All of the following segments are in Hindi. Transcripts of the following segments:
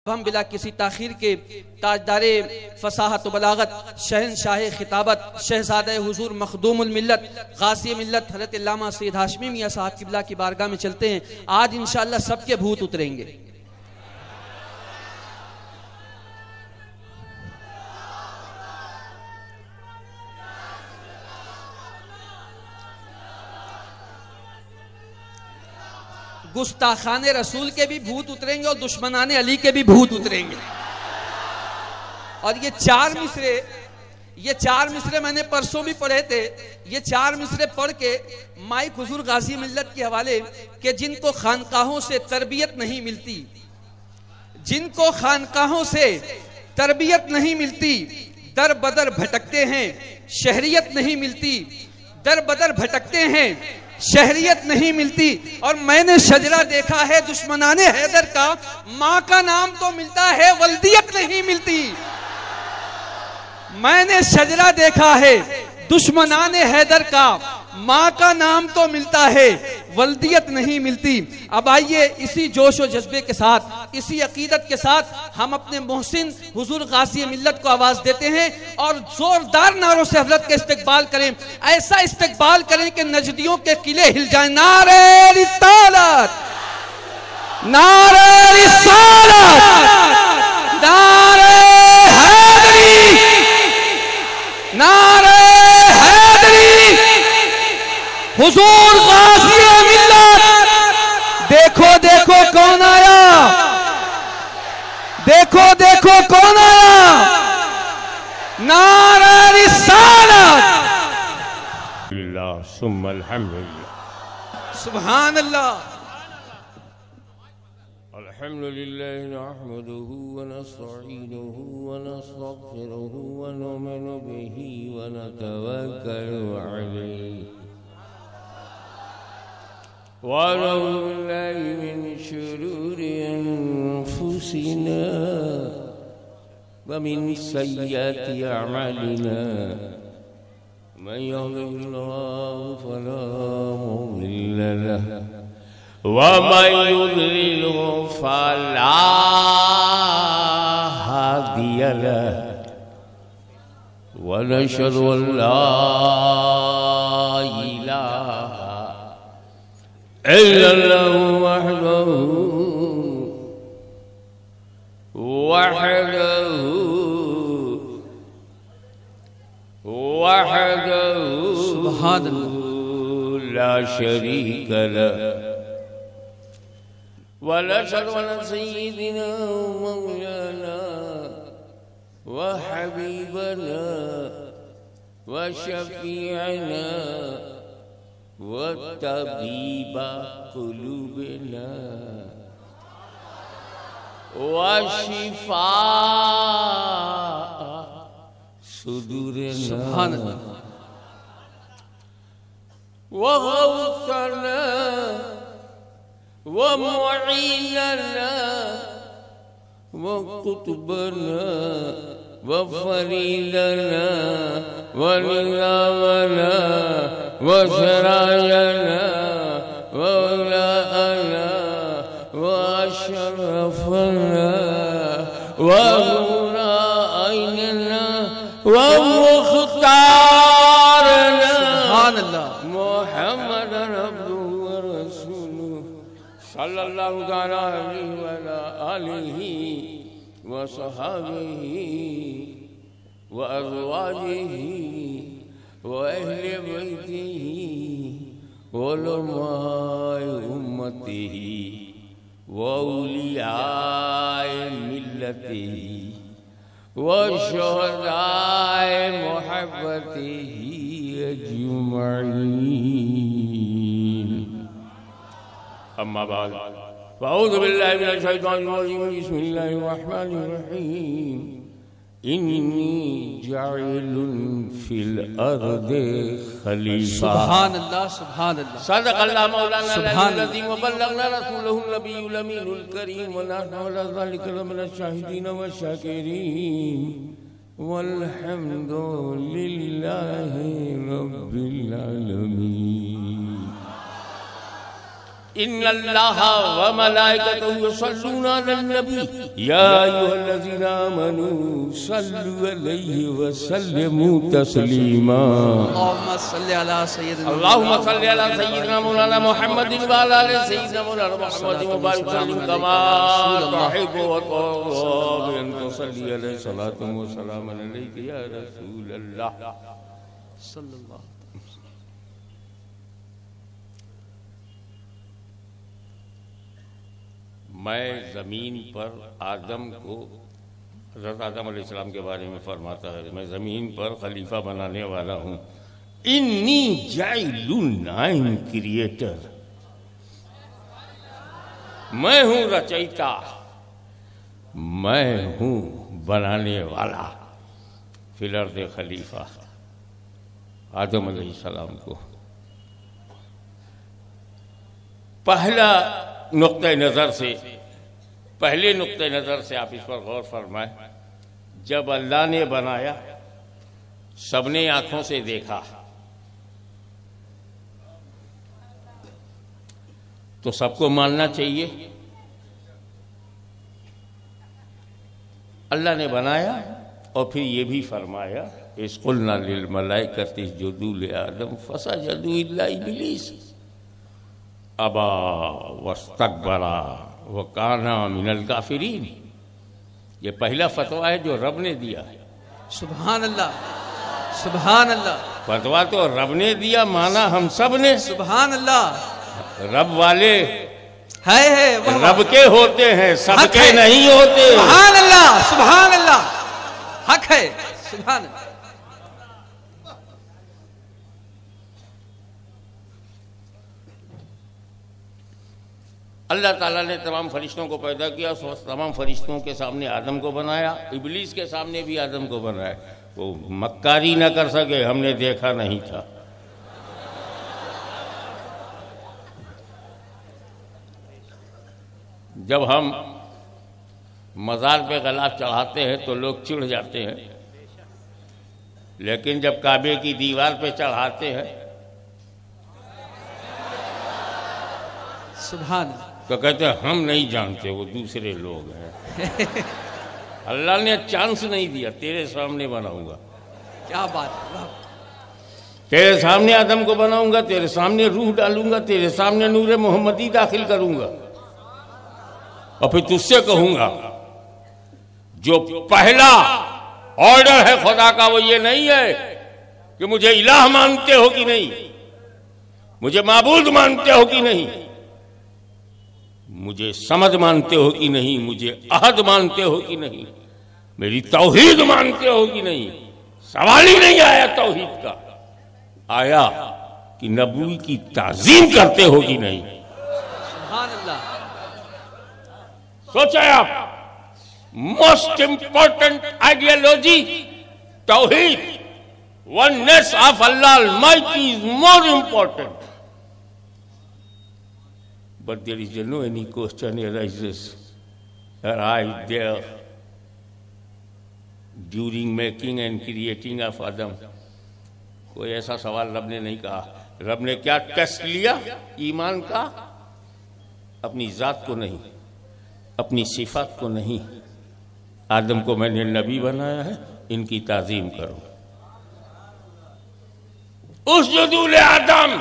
हम बिला किसी ताखीर के ताजदारे फसाहत बलागत शहनशाह खिताबत शहजादे हुजूर मखदूमुल मिल्लत गाज़ी मिल्लत हज़रत अल्लामा सैयद हाशमी मियां साहब किबला की बारगाह में चलते हैं। आज इंशाअल्लाह सबके भूत उतरेंगे। गुस्ताखाने रसूल के भी भूत उतरेंगे और दुश्मनाने अली के भी भूत उतरेंगे। और ये चार मिसरे मैंने परसों भी पढ़े थे। ये चार मिसरे पढ़ के माइक हुजूर गाजी मिल्लत के हवाले के जिनको खानकाहों से तरबियत नहीं मिलती, जिनको खानकाहों से तरबियत नहीं मिलती, दर बदर भटकते हैं, शहरियत नहीं मिलती, दर बदर भटकते हैं, शहरियत नहीं मिलती। और मैंने शजरा देखा है दुश्मनाने हैदर का, माँ का नाम तो मिलता है वल्दियत नहीं मिलती। मैंने शजरा देखा है दुश्मनाने हैदर का, माँ का नाम तो मिलता है वल्दियत नहीं मिलती। अब आइए इसी जोश और जज्बे के साथ, इसी अकीदत के साथ हम अपने मोहसिन हुजूर गाज़ी मिल्लत को आवाज देते हैं और जोरदार नारों से हज़रत के इस्तकबाल करें। ऐसा इस्तकबाल करें कि नजदियों के किले हिल जाएं। नारे रिसालत, नारे रिसालत, नारे हैदरी, नारे हैदरी, हुजूर गाज़ी मिल्लत। देखो देखो कौन आया, देखो देखो कौन आया। नारा रिसालत, सुभान अल्लाह। अल्हम्दुलिल्लाह नहमदुहु व नस्तईनुहु व नस्तगफिरुहु व नु'मिनु बिही व नतवक्कलु अलैहि व नऊज़ु बिल्लाहि मिन शुरूरि अनफुसिना व मिन सय्यिआति अअमालिना मन यहदिहिल्लाहु फला मुदिल्ल लहु वमन युद्लिल्हु फला हादिय लहु व नशहदु अन ला इलाहा इल्लल्लाहु वहदहु सुभान अल्लाह ला शरीक लहु व नशहदु अन्न सय्यिदना मौलाना व हबीबना व शफीअना व तबीबा कुलूबिना व शिफा सुदूरिना सुभान अल्लाह व गौसना व मुईनना व कुतुबना व फरीदना व निज़ामना व सरायना व उलाअना व अशरफना व मुराइना व मुख्तारना सुभान अल्लाह मुहम्मदन अब्दुहु व रसूलुहु सल्लल्लाहु अलैहि व आलिहि व सहाबिहि व अज़वाजिहि व अहले बैतिहि व उलमाए उम्मतिहि व औलियाए मिल्लतिहि व शुहदाए मुहब्बतिहि अजमईन। अम्मा बाद अऊज़ु बिल्लाहि मिनश शैतानिर रजीम बिस्मिल्लाहिर रहमानिर रहीम। इन्नी जाइलुन फिल अर्दि खलीफा। सुभान अल्लाह, सुभान अल्लाह। सदक़ल्लाहु मौलाना अज़ीम व बल्लगना रसूलहुल नबियुल अमीनुल करीम व नहनु अला ज़ालिका लमिनश शाहिदीन व शाकिरीन वल्हम्दुलिल्लाहि रब्बिल आलमीन। इन्नल्लाहा व मलाइकतहु युसल्लूना अलन नबी या अय्युहल्लज़ीना आमनू सल्लु अलैहि व सल्लिमू तस्लीमा। अल्लाहुम्मा सल्लि अला सय्यिदिना अल्लाहुम्मा सल्लि अला सय्यिदिना मौलाना मुहम्मदिन व अला आलि सय्यिदिना मौलाना मुहम्मदिन व बारिक सल्लिम कमा तुहिब्बु व तुहिब्बु अन तुसल्ली अलैहि सलातु व सलामुन अलैका या रसूलल्लाह सल्लल्लाहु। मैं ज़मीन पर आदम को, हज़रत आदम अलैहिस्सलाम के बारे में फरमाता है, मैं ज़मीन पर खलीफा बनाने वाला हूँ। इन्नी जाइलुन, आई एम क्रिएटर, मैं हूँ रचयिता, मैं हूँ बनाने वाला। फिल अर्ज़ खलीफा आदम अलैहिस्सलाम को पहले नुक्ते नज़र से आप इस पर गौर फरमाएं। जब अल्लाह ने बनाया, सबने आंखों से देखा, तो सबको मानना चाहिए। अल्लाह ने बनाया और फिर ये भी फरमाया, इस्कुलना लिल मलाइकति इसजुदू लि आदम फसजदू इल्ला इब्लीस अबा वस्तकबरा व काना मिनल काफिरीन। ये पहला फतवा है जो रब ने दिया है। सुभान अल्लाह, सुभान अल्लाह। फतवा तो रब ने दिया, माना हम सब ने। सुभान अल्लाह। रब वाले है रब के होते हैं, सबके नहीं होते। सुभान अल्लाह, सुभान अल्लाह, हक है। सुभान अल्लाह। अल्लाह ताला ने तमाम फरिश्तों को पैदा किया, तमाम फरिश्तों के सामने आदम को बनाया, इब्लीस के सामने भी आदम को बनाया। वो मक्कारी न कर सके, हमने देखा नहीं था। जब हम मज़ार पे गलाब चढ़ाते हैं तो लोग चिढ़ जाते हैं, लेकिन जब काबे की दीवार पे चढ़ाते हैं सुभान, तो कहते हैं हम नहीं जानते, वो दूसरे लोग हैं। अल्लाह ने चांस नहीं दिया, तेरे सामने बनाऊंगा। क्या बात है। तेरे सामने आदम को बनाऊंगा, तेरे सामने रूह डालूंगा, तेरे सामने नूर मोहम्मदी दाखिल करूंगा, और फिर तुझसे कहूंगा जो पहला ऑर्डर है खुदा का वो ये नहीं है कि मुझे इलाह मानते हो कि नहीं, मुझे माबूद मानते हो कि नहीं, मुझे समद मानते हो कि नहीं, मुझे अहद मानते हो कि नहीं, मेरी तौहीद मानते हो कि नहीं। सवाल ही नहीं आया तौहीद का, आया कि नबी की ताजीम करते हो कि नहीं। सुभान अल्लाह। सोचा आप, मोस्ट इंपॉर्टेंट आइडियोलॉजी तौहीद, oneness of Allah almighty is more important. But there is no any question arises right there during making and creating of Adam. कोई ऐसा सवाल रब ने नहीं कहा। रब ने क्या टेस्ट लिया ईमान का? अपनी जात को नहीं, अपनी सिफात को नहीं। आदम को मैंने नबी बनाया है, इनकी ताजीम करो। उसजुदू ले आदम,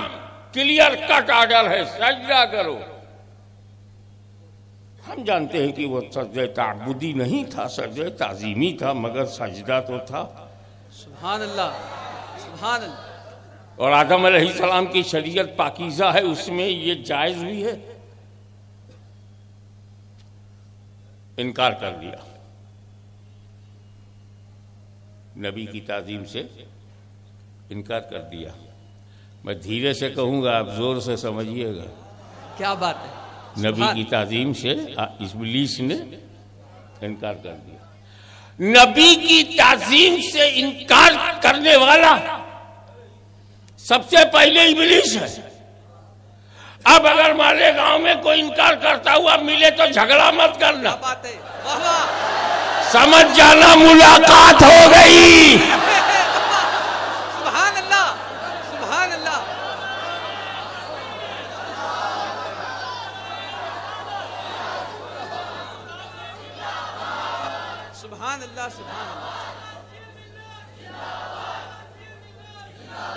क्लियर कट ऑर्डर है, सजदा करो। हम जानते हैं कि वो सजदे ताबुदी नहीं था, सजदे ताजीमी था, मगर सजदा तो था। सुभान अल्लाह, सुभान अल्लाह। और आदम अलैहिस्सलाम की शरीयत पाकीज़ा है, उसमें ये जायज भी है। इनकार कर दिया, नबी की ताजीम से इनकार कर दिया। मैं धीरे से कहूंगा, आप जोर से समझिएगा। क्या बात है। नबी की ताजीम से इब्लीस ने इनकार कर दिया। नबी की ताजीम से इनकार करने वाला सबसे पहले इब्लीस है। अब अगर हमारे गांव में कोई इनकार करता हुआ मिले तो झगड़ा मत करना, बात है। वाह वाह। समझ जाना मुलाकात हो गई। सुभान अल्लाह, सुभान अल्लाह। सुभान अल्लाह, सुभान अल्लाह।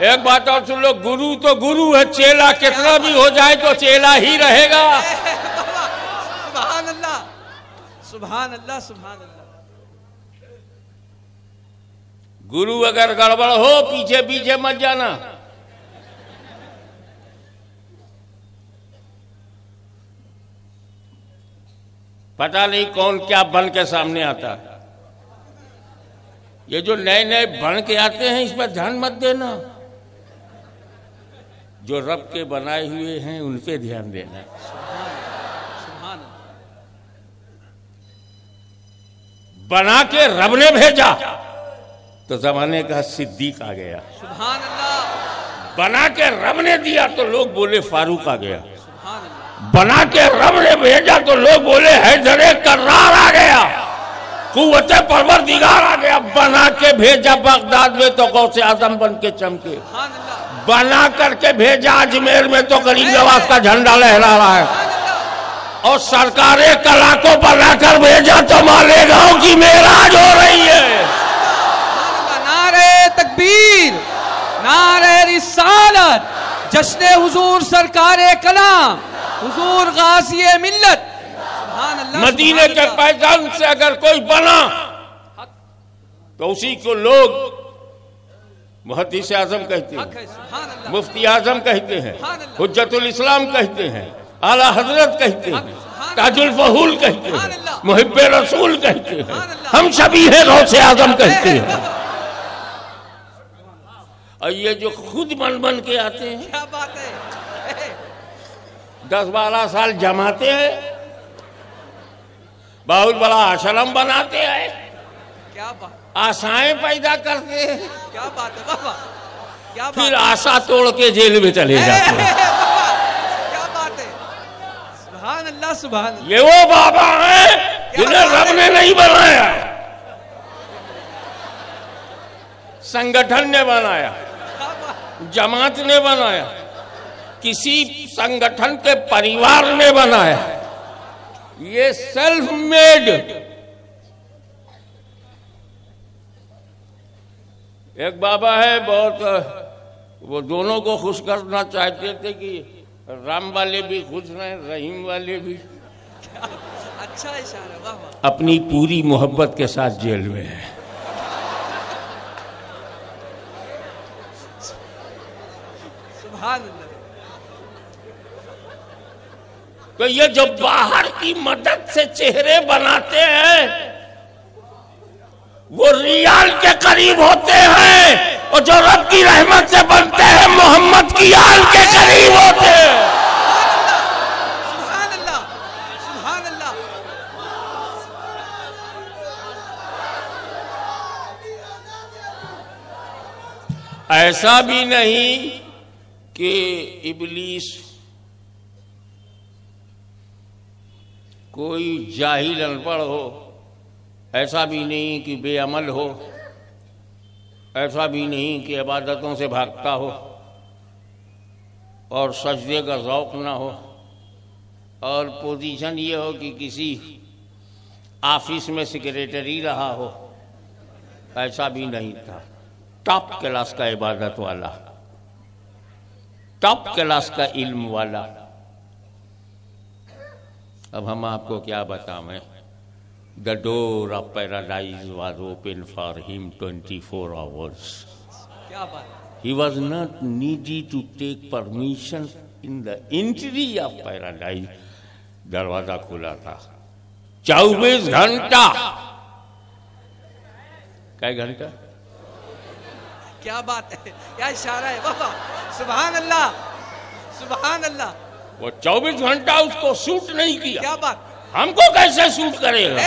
एक बात और सुन लो, गुरु तो गुरु है, चेला कितना भी हो जाए तो चेला ही रहेगा। सुभान अल्लाह, सुभान अल्लाह, सुभान अल्लाह। गुरु अगर गड़बड़ हो पीछे पीछे मत जाना। पता नहीं कौन क्या बन के सामने आता है। ये जो नए नए बन के आते हैं इस पर ध्यान मत देना, जो रब के बनाए हुए हैं उन पे ध्यान देना। सुभान अल्लाह। बना के रब ने भेजा तो जमाने का सिद्दीक आ गया। सुभान अल्लाह। बना के रब ने दिया तो लोग बोले फारूक आ गया। सुभान अल्लाह। बना के रब ने भेजा तो लोग बोले हैदरे कर्रार आ गया, कुव्वते परवरदिगार आ गया। बना के भेजा बगदाद में तो गौसे आजम बन के चमके। सुभान अल्लाह। बना करके भेजा अजमेर में तो गरीब नवाज का झंडा लहरा रहा है। और सरकारे कला को बनाकर भेजा तो मालेगांव की मेराज हो रही है। नारे तकबीर, नारे रिसालत, जश्न हुजूर सरकारे कलाम, हुजूर गाज़ी मिल्लत। सुभान अल्लाह। मदीने के पैजान से अगर कोई बना तो उसी को लोग मुहद्दिस आजम कहते हैं, मुफ्ती आजम कहते हैं, हुज्जतुल इस्लाम कहते हैं, आला हजरत कहते हैं, ताजुल फहूल कहते हैं, मुहिब्बे रसूल कहते हैं, हम सभी हैं गौसे आजम कहते हैं। और ये जो खुद बन बन के आते हैं, क्या बात है। 10-12 साल जमाते हैं, बहुत बड़ा आश्रम बनाते हैं, क्या बात, आशाएं पैदा करते हैं, क्या बात है बाबा, क्या बात। फिर आशा तोड़ के जेल में चले जाते हैं। क्या बात है। सुभान अल्लाह, सुभान अल्लाह। ये वो बाबा हैं जिन्हें रब ने नहीं बनाया, संगठन ने बनाया, जमात ने बनाया, किसी संगठन के परिवार ने बनाया। ये सेल्फ मेड। एक बाबा है बहुत, वो दोनों को खुश करना चाहते थे कि राम वाले भी खुश रहे, रहीम वाले भी। अच्छा इशारा, वाह वाह। अपनी पूरी मोहब्बत के साथ जेल में है। सुभान अल्लाह। तो ये जो बाहर की मदद से चेहरे बनाते हैं वो रियाल के करीब होते हैं, और जो रब की रहमत से बनते हैं मोहम्मद की आल के करीब होते हैं। सुभान अल्लाह, सुभान अल्लाह। ऐसा भी नहीं कि इब्लीस कोई जाहिल अनपढ़ हो, ऐसा भी नहीं कि बेअमल हो, ऐसा भी नहीं कि इबादतों से भागता हो और सजदे का ज़ौक़ ना हो, और पोजीशन ये हो कि किसी ऑफिस में सेक्रेटरी रहा हो, ऐसा भी नहीं था। टॉप क्लास का इबादत वाला, टॉप क्लास का इल्म वाला। अब हम आपको क्या बताएं, the door of paradise was open for him 24 hours। क्या बात। He was not needy to take permission in the entry of paradise। दरवाजा खुला था 24 घंटा। क्या घंटा? क्या बात है, क्या इशारा है बाबा। सुभान अल्लाह, सुभान अल्लाह। वो 24 घंटा उसको सूट नहीं किया। क्या बात। हमको कैसे सूट करेगा?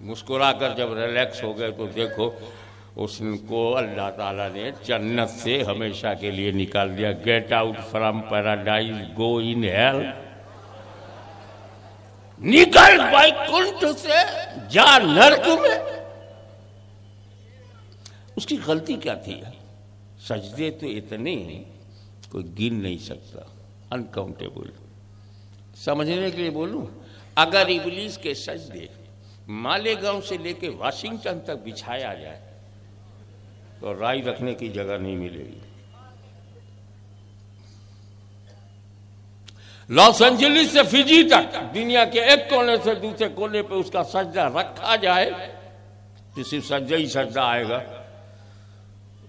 मुस्कुराकर जब रिलैक्स हो गए तो देखो उसको अल्लाह ताला ने जन्नत से हमेशा के लिए निकाल दिया। Get out from paradise, go in hell. निकल वैकुंठ से, जा नरक में। उसकी गलती क्या थी? सजदे तो इतने कोई गिन नहीं सकता, अनकाउंटेबल। समझने के लिए बोलूं, अगर इबलीस के सजदे मालेगांव से लेके वाशिंगटन तक बिछाया जाए तो राई रखने की जगह नहीं मिलेगी। लॉस एंजलिस से फिजी तक दुनिया के एक कोने से दूसरे कोने पे उसका सजदा रखा जाए तो सिर्फ सजदा ही सजदा आएगा।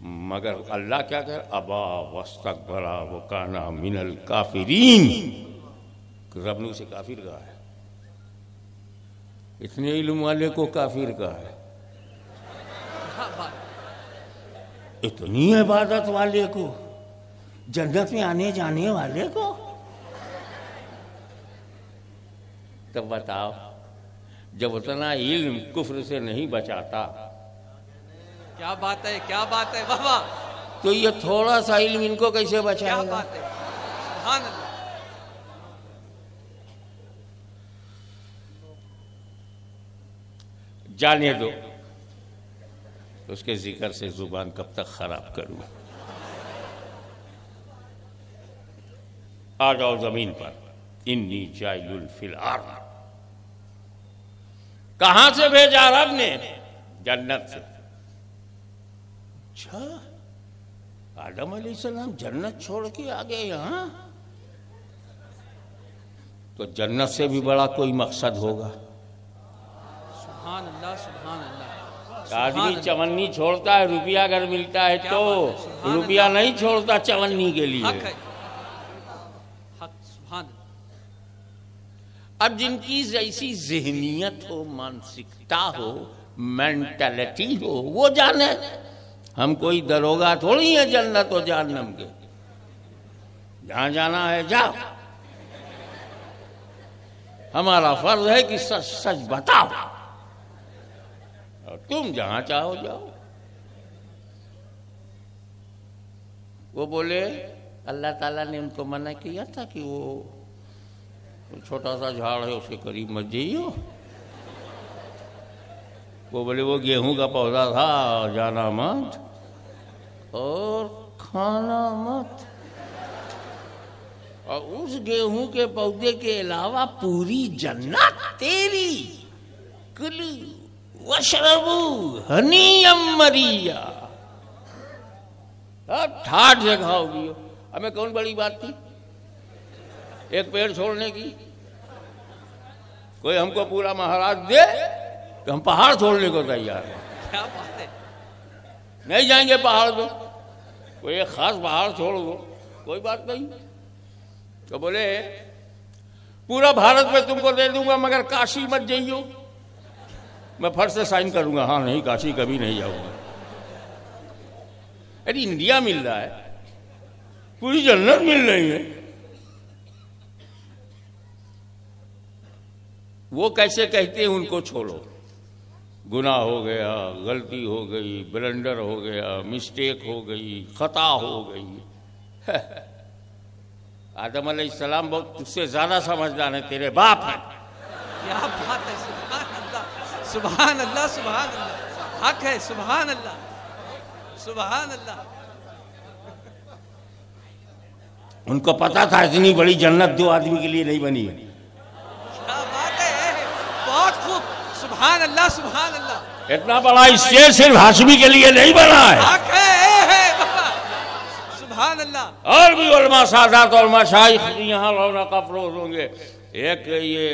मगर अल्लाह क्या कर, अबा वस्तकबरा वो काना मिनल काफिरीन, रब ने उसे काफिर कहा है। इतने इल्म वाले को काफिर कहा है, इतनी इबादत वाले को, जन्नत में आने जाने वाले को। तो बताओ, जब उतना इल्म कुफ्र से नहीं बचाता, क्या बात है, क्या बात है बाबा, तो ये थोड़ा सा इल्म इनको कैसे बचाएगा? क्या बात है, सुभान अल्लाह। जाने दो, उसके जिक्र से जुबान कब तक खराब करूं। आ जाओ जमीन पर, इन्नी जाइलुल फिल अर्द। कहां से भेजा रब ने? जन्नत से। अच्छा, आदम अलैहिस्सलाम जन्नत छोड़ के आ गए यहां, तो जन्नत से भी बड़ा कोई मकसद होगा। सुभान अल्लाह, सुभान अल्लाह। आदमी चवन्नी छोड़ता है रुपया अगर मिलता है तो, रुपया नहीं छोड़ता चवन्नी के लिए। हक है, हक, सुभान। अब जिनकी जैसी ज़हनियत हो, मानसिकता हो, मेंटालिटी हो, वो जाने। हम कोई दरोगा थोड़ी है जन्नत और जहन्नम के। जहां जाना है जाओ, हमारा फर्ज है कि सच सच बताओ, और तुम जहां चाहो जाओ। वो बोले अल्लाह ताला ने उनको मना किया था कि वो छोटा सा झाड़ है उसके करीब मत जाइयो। वो बोले वो गेहूं का पौधा था, जाना मत और खाना मत। और उस गेहूं के पौधे के अलावा पूरी जन्नत तेरी, कुलू वशरबू हनीयम मरिया। अब ठाठ से खाओगी। हमें कौन बड़ी बात थी एक पेड़ छोड़ने की? कोई हमको पूरा महाराज दे तो हम पहाड़ छोड़ने को तैयार हैं। क्या बात है, नहीं जाएंगे पहाड़ पे, कोई एक खास पहाड़ छोड़ दो, कोई बात नहीं। तो बोले पूरा भारत में तुमको दे दूंगा मगर काशी मत जाइयो। मैं फर्ज से साइन करूंगा, हाँ नहीं काशी कभी नहीं जाऊंगा। अरे इंडिया मिल रहा है, पूरी जन्नत मिल रही है, वो कैसे कहते हैं उनको छोड़ो। गुनाह हो गया, गलती हो गई, ब्लंडर हो गया, मिस्टेक हो गई, खता हो गई। आदम अलैहिस्सलाम बहुत तुझसे ज्यादा समझदार है, तेरे बाप है। क्या बात है, सुभान अल्लाह, सुभान अल्लाह, सुभान अल्लाह, हक है, सुभान अल्लाह, सुभान अल्लाह। उनको पता था इतनी बड़ी जन्नत दो आदमी के लिए नहीं बनी है। क्या बात है, बहुत खूब, सुभान अल्लाह, सुभान अल्लाह। इतना बड़ा स्टेज सिर्फ हाशमी के लिए नहीं बना है। हक है बाबा, सुभान अल्लाह। और भी उलमा सादात और मशाइख यहाँ रौनक अफरोज होंगे। एक ये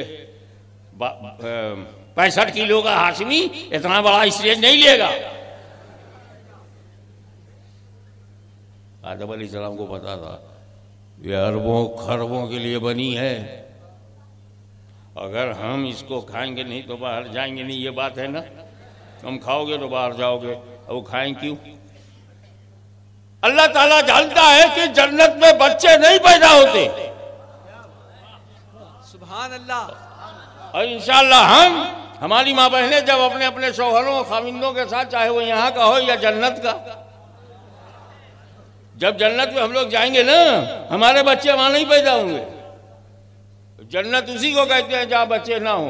65 किलो का हाशमी इतना बड़ा स्टेज नहीं लेगा। आदम अलैहिस्सलाम को पता था ये अरबों खरबों के लिए बनी है, अगर हम इसको खाएंगे नहीं तो बाहर जाएंगे नहीं। ये बात है ना, तुम खाओगे तो बाहर जाओगे, और वो खाएं क्यों? अल्लाह ताला जानता है कि जन्नत में बच्चे नहीं पैदा होते। सुभान अल्लाह। और इंशाअल्लाह हमारी माँ बहनें जब अपने अपने शौहरों और खाविंदों के साथ, चाहे वो यहाँ का हो या जन्नत का, जब जन्नत में हम लोग जाएंगे ना, हमारे बच्चे वहां नहीं पैदा होंगे। जन्नत उसी को कहते हैं जहां बच्चे ना हो।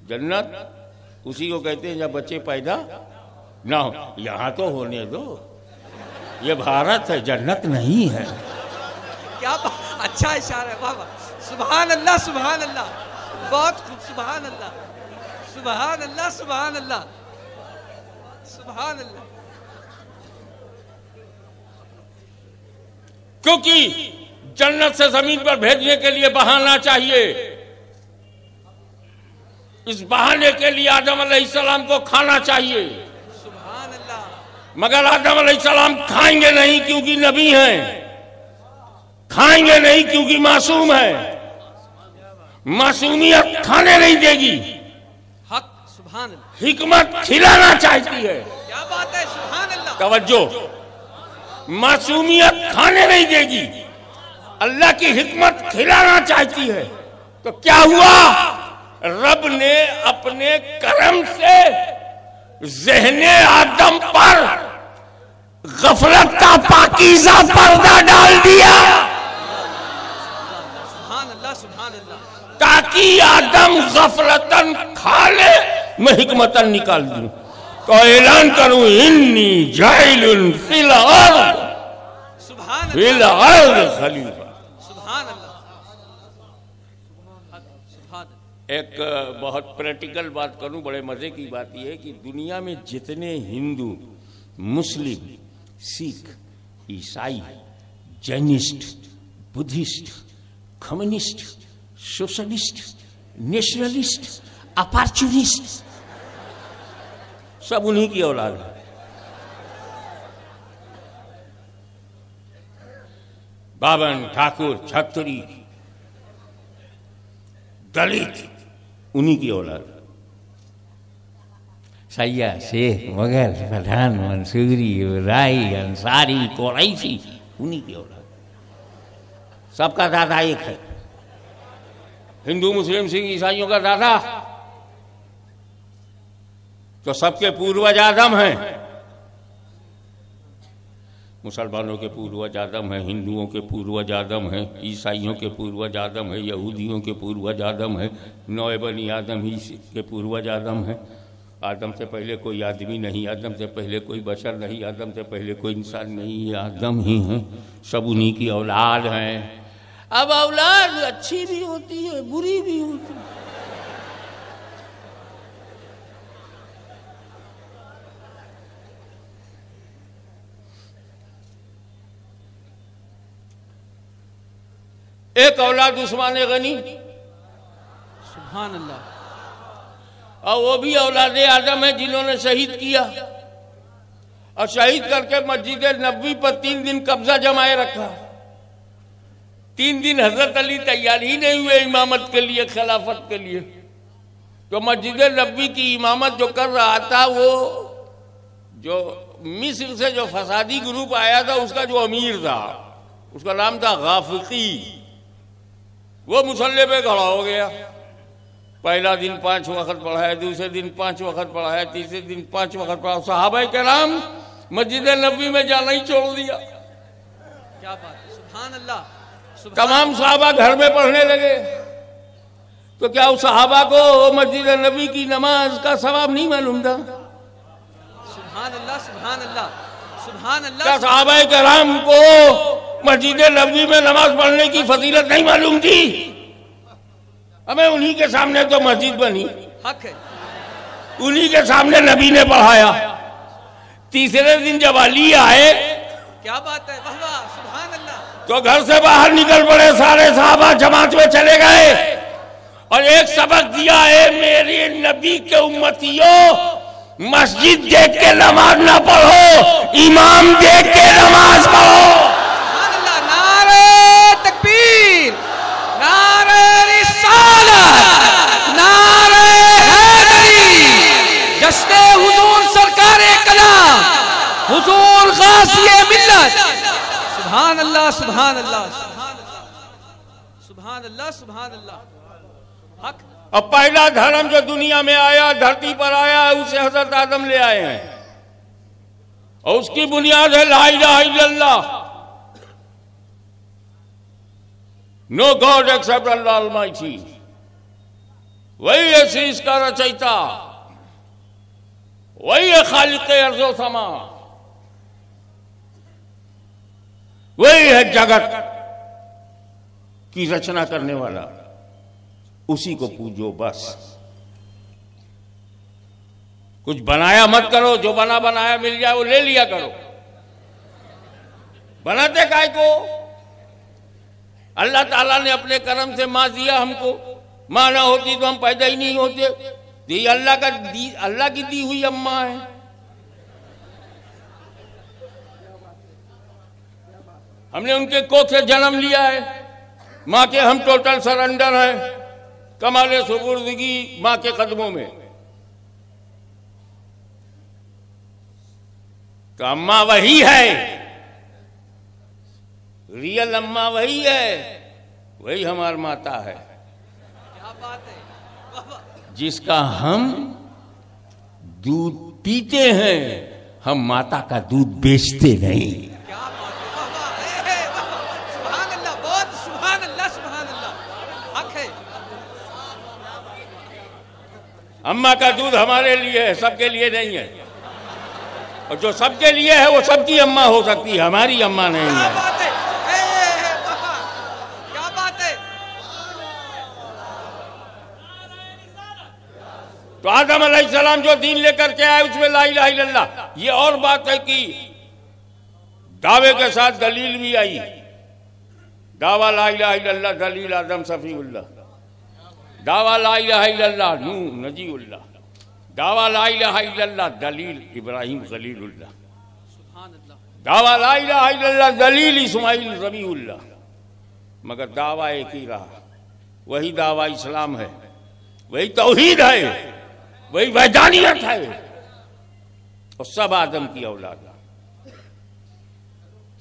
जन्नत उसी को कहते हैं जहां बच्चे पैदा ना हो। यहां तो होने दो, ये भारत है, जन्नत नहीं है। क्या अच्छा इशारा है बाबा, सुभान अल्लाह, सुभान अल्लाह, बहुत खूब, सुभान अल्लाह, सुभान अल्लाह, सुभान अल्लाह, सुभान अल्लाह। क्योंकि जन्नत से जमीन पर भेजने के लिए बहाना चाहिए। इस बहाने के लिए आदम अलैहिस्सलाम को खाना चाहिए, सुभान अल्लाह। मगर आदम अलैहिस्सलाम खाएंगे नहीं क्योंकि नबी हैं, खाएंगे नहीं क्योंकि मासूम है। मासूमियत खाने नहीं देगी, हक, सुभान अल्लाह। हिकमत खिलाना चाहती है। क्या बात है, सुभान अल्लाह। तवज्जो, मासूमियत खाने नहीं देगी, अल्लाह की हिकमत खिलाना चाहती है। तो क्या हुआ, रब ने अपने करम से ज़हने आदम पर गफलत का पाकीज़ा पर्दा डाल दिया, सुभान अल्लाह, सुभान अल्लाह। ताकि आदम गफलतन खा ले, मैं हिकमतन निकाल दूं। तो ऐलान करूं, इन्नी जाइलुन फिल अर्द, सुभान फिल अल्लाह, अर्द खलीफा। सुभान अल्लाह, सुभान अल्लाह। एक बहुत प्रैक्टिकल बात करूं, बड़े मजे की बात यह है कि दुनिया में जितने हिंदू, मुस्लिम, सिख, ईसाई, Jainist, Buddhist, communist, socialist, nationalist, opportunist, सब उन्हीं की औलाद है। बावन, ठाकुर, छत्री, दलित, उन्हीं की औलाद। सैयद, शेख, मुगल, पठान, मंसूरी, राई, अंसारी, कुरैशी, उन्हीं की औलाद। सबका दादा एक है। हिंदू, मुस्लिम, सिख, ईसाइयों का दादा तो सबके पूर्वज आदम हैं। मुसलमानों के पूर्वज आदम हैं, हिंदुओं के पूर्वज आदम हैं, ईसाइयों के पूर्वज आदम है, यहूदियों के पूर्वज आदम है, नौ बनी आदम ही के पूर्वज आदम है। आदम से पहले कोई आदमी नहीं, आदम से पहले कोई बशर नहीं, आदम से पहले कोई इंसान नहीं, ये आदम ही हैं। सब उन्हीं की औलाद हैं। अब औलाद अच्छी भी होती है, बुरी भी होती है। एक औलाद उस्मान गनी, सुभान अल्लाह, और वो भी औलाद आदम है जिन्होंने शहीद किया, और शहीद करके मस्जिद नबवी पर 3 दिन कब्जा जमाए रखा। 3 दिन हजरत अली तैयार ही नहीं हुए इमामत के लिए, खिलाफत के लिए। तो मस्जिद नबवी की इमामत जो कर रहा था, वो जो मिस्र से जो फसादी ग्रुप आया था, उसका जो अमीर था, उसका नाम था गाफिकी, वो मुसल्ले पे खड़ा हो गया। पहला दिन 5 वक्त पढ़ाया, दूसरे दिन 5 वक्त पढ़ाया, तीसरे दिन 5 वक्त पढ़ाया। सहाबा कराम मस्जिद नबवी में जाना ही छोड़ दिया। क्या बात है, सुभान अल्लाह, तमाम सहाबा घर में पढ़ने लगे। तो क्या उस सहाबा को मस्जिद नबी की नमाज का सवाब नहीं मालूम था? सुभान अल्लाह, सुभान अल्लाह, सुभान अल्लाह। क्या सहाबा कराम को मस्जिद नबी में नमाज पढ़ने की फजीलत नहीं मालूम थी? हमें उन्हीं के सामने तो मस्जिद बनी, हक है, उन्हीं के सामने नबी ने पढ़ाया। तीसरे दिन जब अली आए, क्या बात है, वाह वाह, सुभान अल्लाह, तो घर से बाहर निकल पड़े सारे सहाबा, जमात में चले गए और एक सबक दिया है, मेरे नबी के उम्मतियों, मस्जिद देख के नमाज ना पढ़ो, इमाम देख के नमाज पढ़ो। सुभान अल्लाह, नारे तकबीर, नारे रिसालत, नारे हैदरी, जश्न हुजूर सरकारे कलाम, हुजूर गाज़िए मिल्लत। सुभान अल्लाह, सुभान अल्लाह, सुभान अल्लाह, सुभान अल्लाह, हक। अब पहला धर्म जो दुनिया में आया, धरती पर आया है, उसे हजरत आदम ले आए हैं, और उसकी बुनियाद है ला इलाहा इल्लल्लाह, नो गॉड एक्सेप्ट अल्लाह अलमाइटी। वही है शीश का रचयिता, वही है खालिक अर्ज़ो समा, वही है जगत की रचना करने वाला, उसी को पूजो बस। कुछ बनाया मत करो, जो बना बनाया मिल जाए वो ले लिया करो। बनाते काय को? अल्लाह ताला ने अपने करम से माँ दिया हमको, माँ ना होती तो हम पैदा ही नहीं होते। तो ये अल्लाह की दी हुई अम्मा है। हमने उनके कोख से जन्म लिया है, माँ के हम टोटल सरेंडर हैं, कमाले सुपुर्दगी माँ के कदमों में। तो अम्मा वही है, रियल अम्मा वही है, वही हमारी माता है। क्या बात है, जिसका हम दूध पीते हैं, हम माता का दूध बेचते नहीं। क्या बात है, सुभान अल्लाह, बहुत सुभान अल्लाह, सुभान अल्लाह, हक है। अम्मा का दूध हमारे लिए है, सबके लिए नहीं है। और जो सबके लिए है वो सबकी अम्मा हो सकती है, हमारी अम्मा नहीं क्या है। बात है, बाबा, क्या बात है। तो आदम अलैहिस्सलाम जो दीन लेकर के आए उसमें ला इलाहा इल्लल्लाह। ये और बात है कि दावे के साथ दलील भी आई। दावा ला इलाहा इल्लल्लाह दलील आदम सफीउल्लाह, दावा ला इलाहा इल्लल्लाह नूह नजीउल्लाह, दावा ला इलाहा इल्लल्लाह दलील इब्राहिम खलीलुल्लाह, सुभान अल्लाह, दावा ला इलाहा इल्लल्लाह दलील इस्माइल ज़बीहुल्लाह। मगर दावा एक ही रहा, वही दावा इस्लाम है, वही तौहीद है, वही वैदानियत है। और सब आदम की औलाद,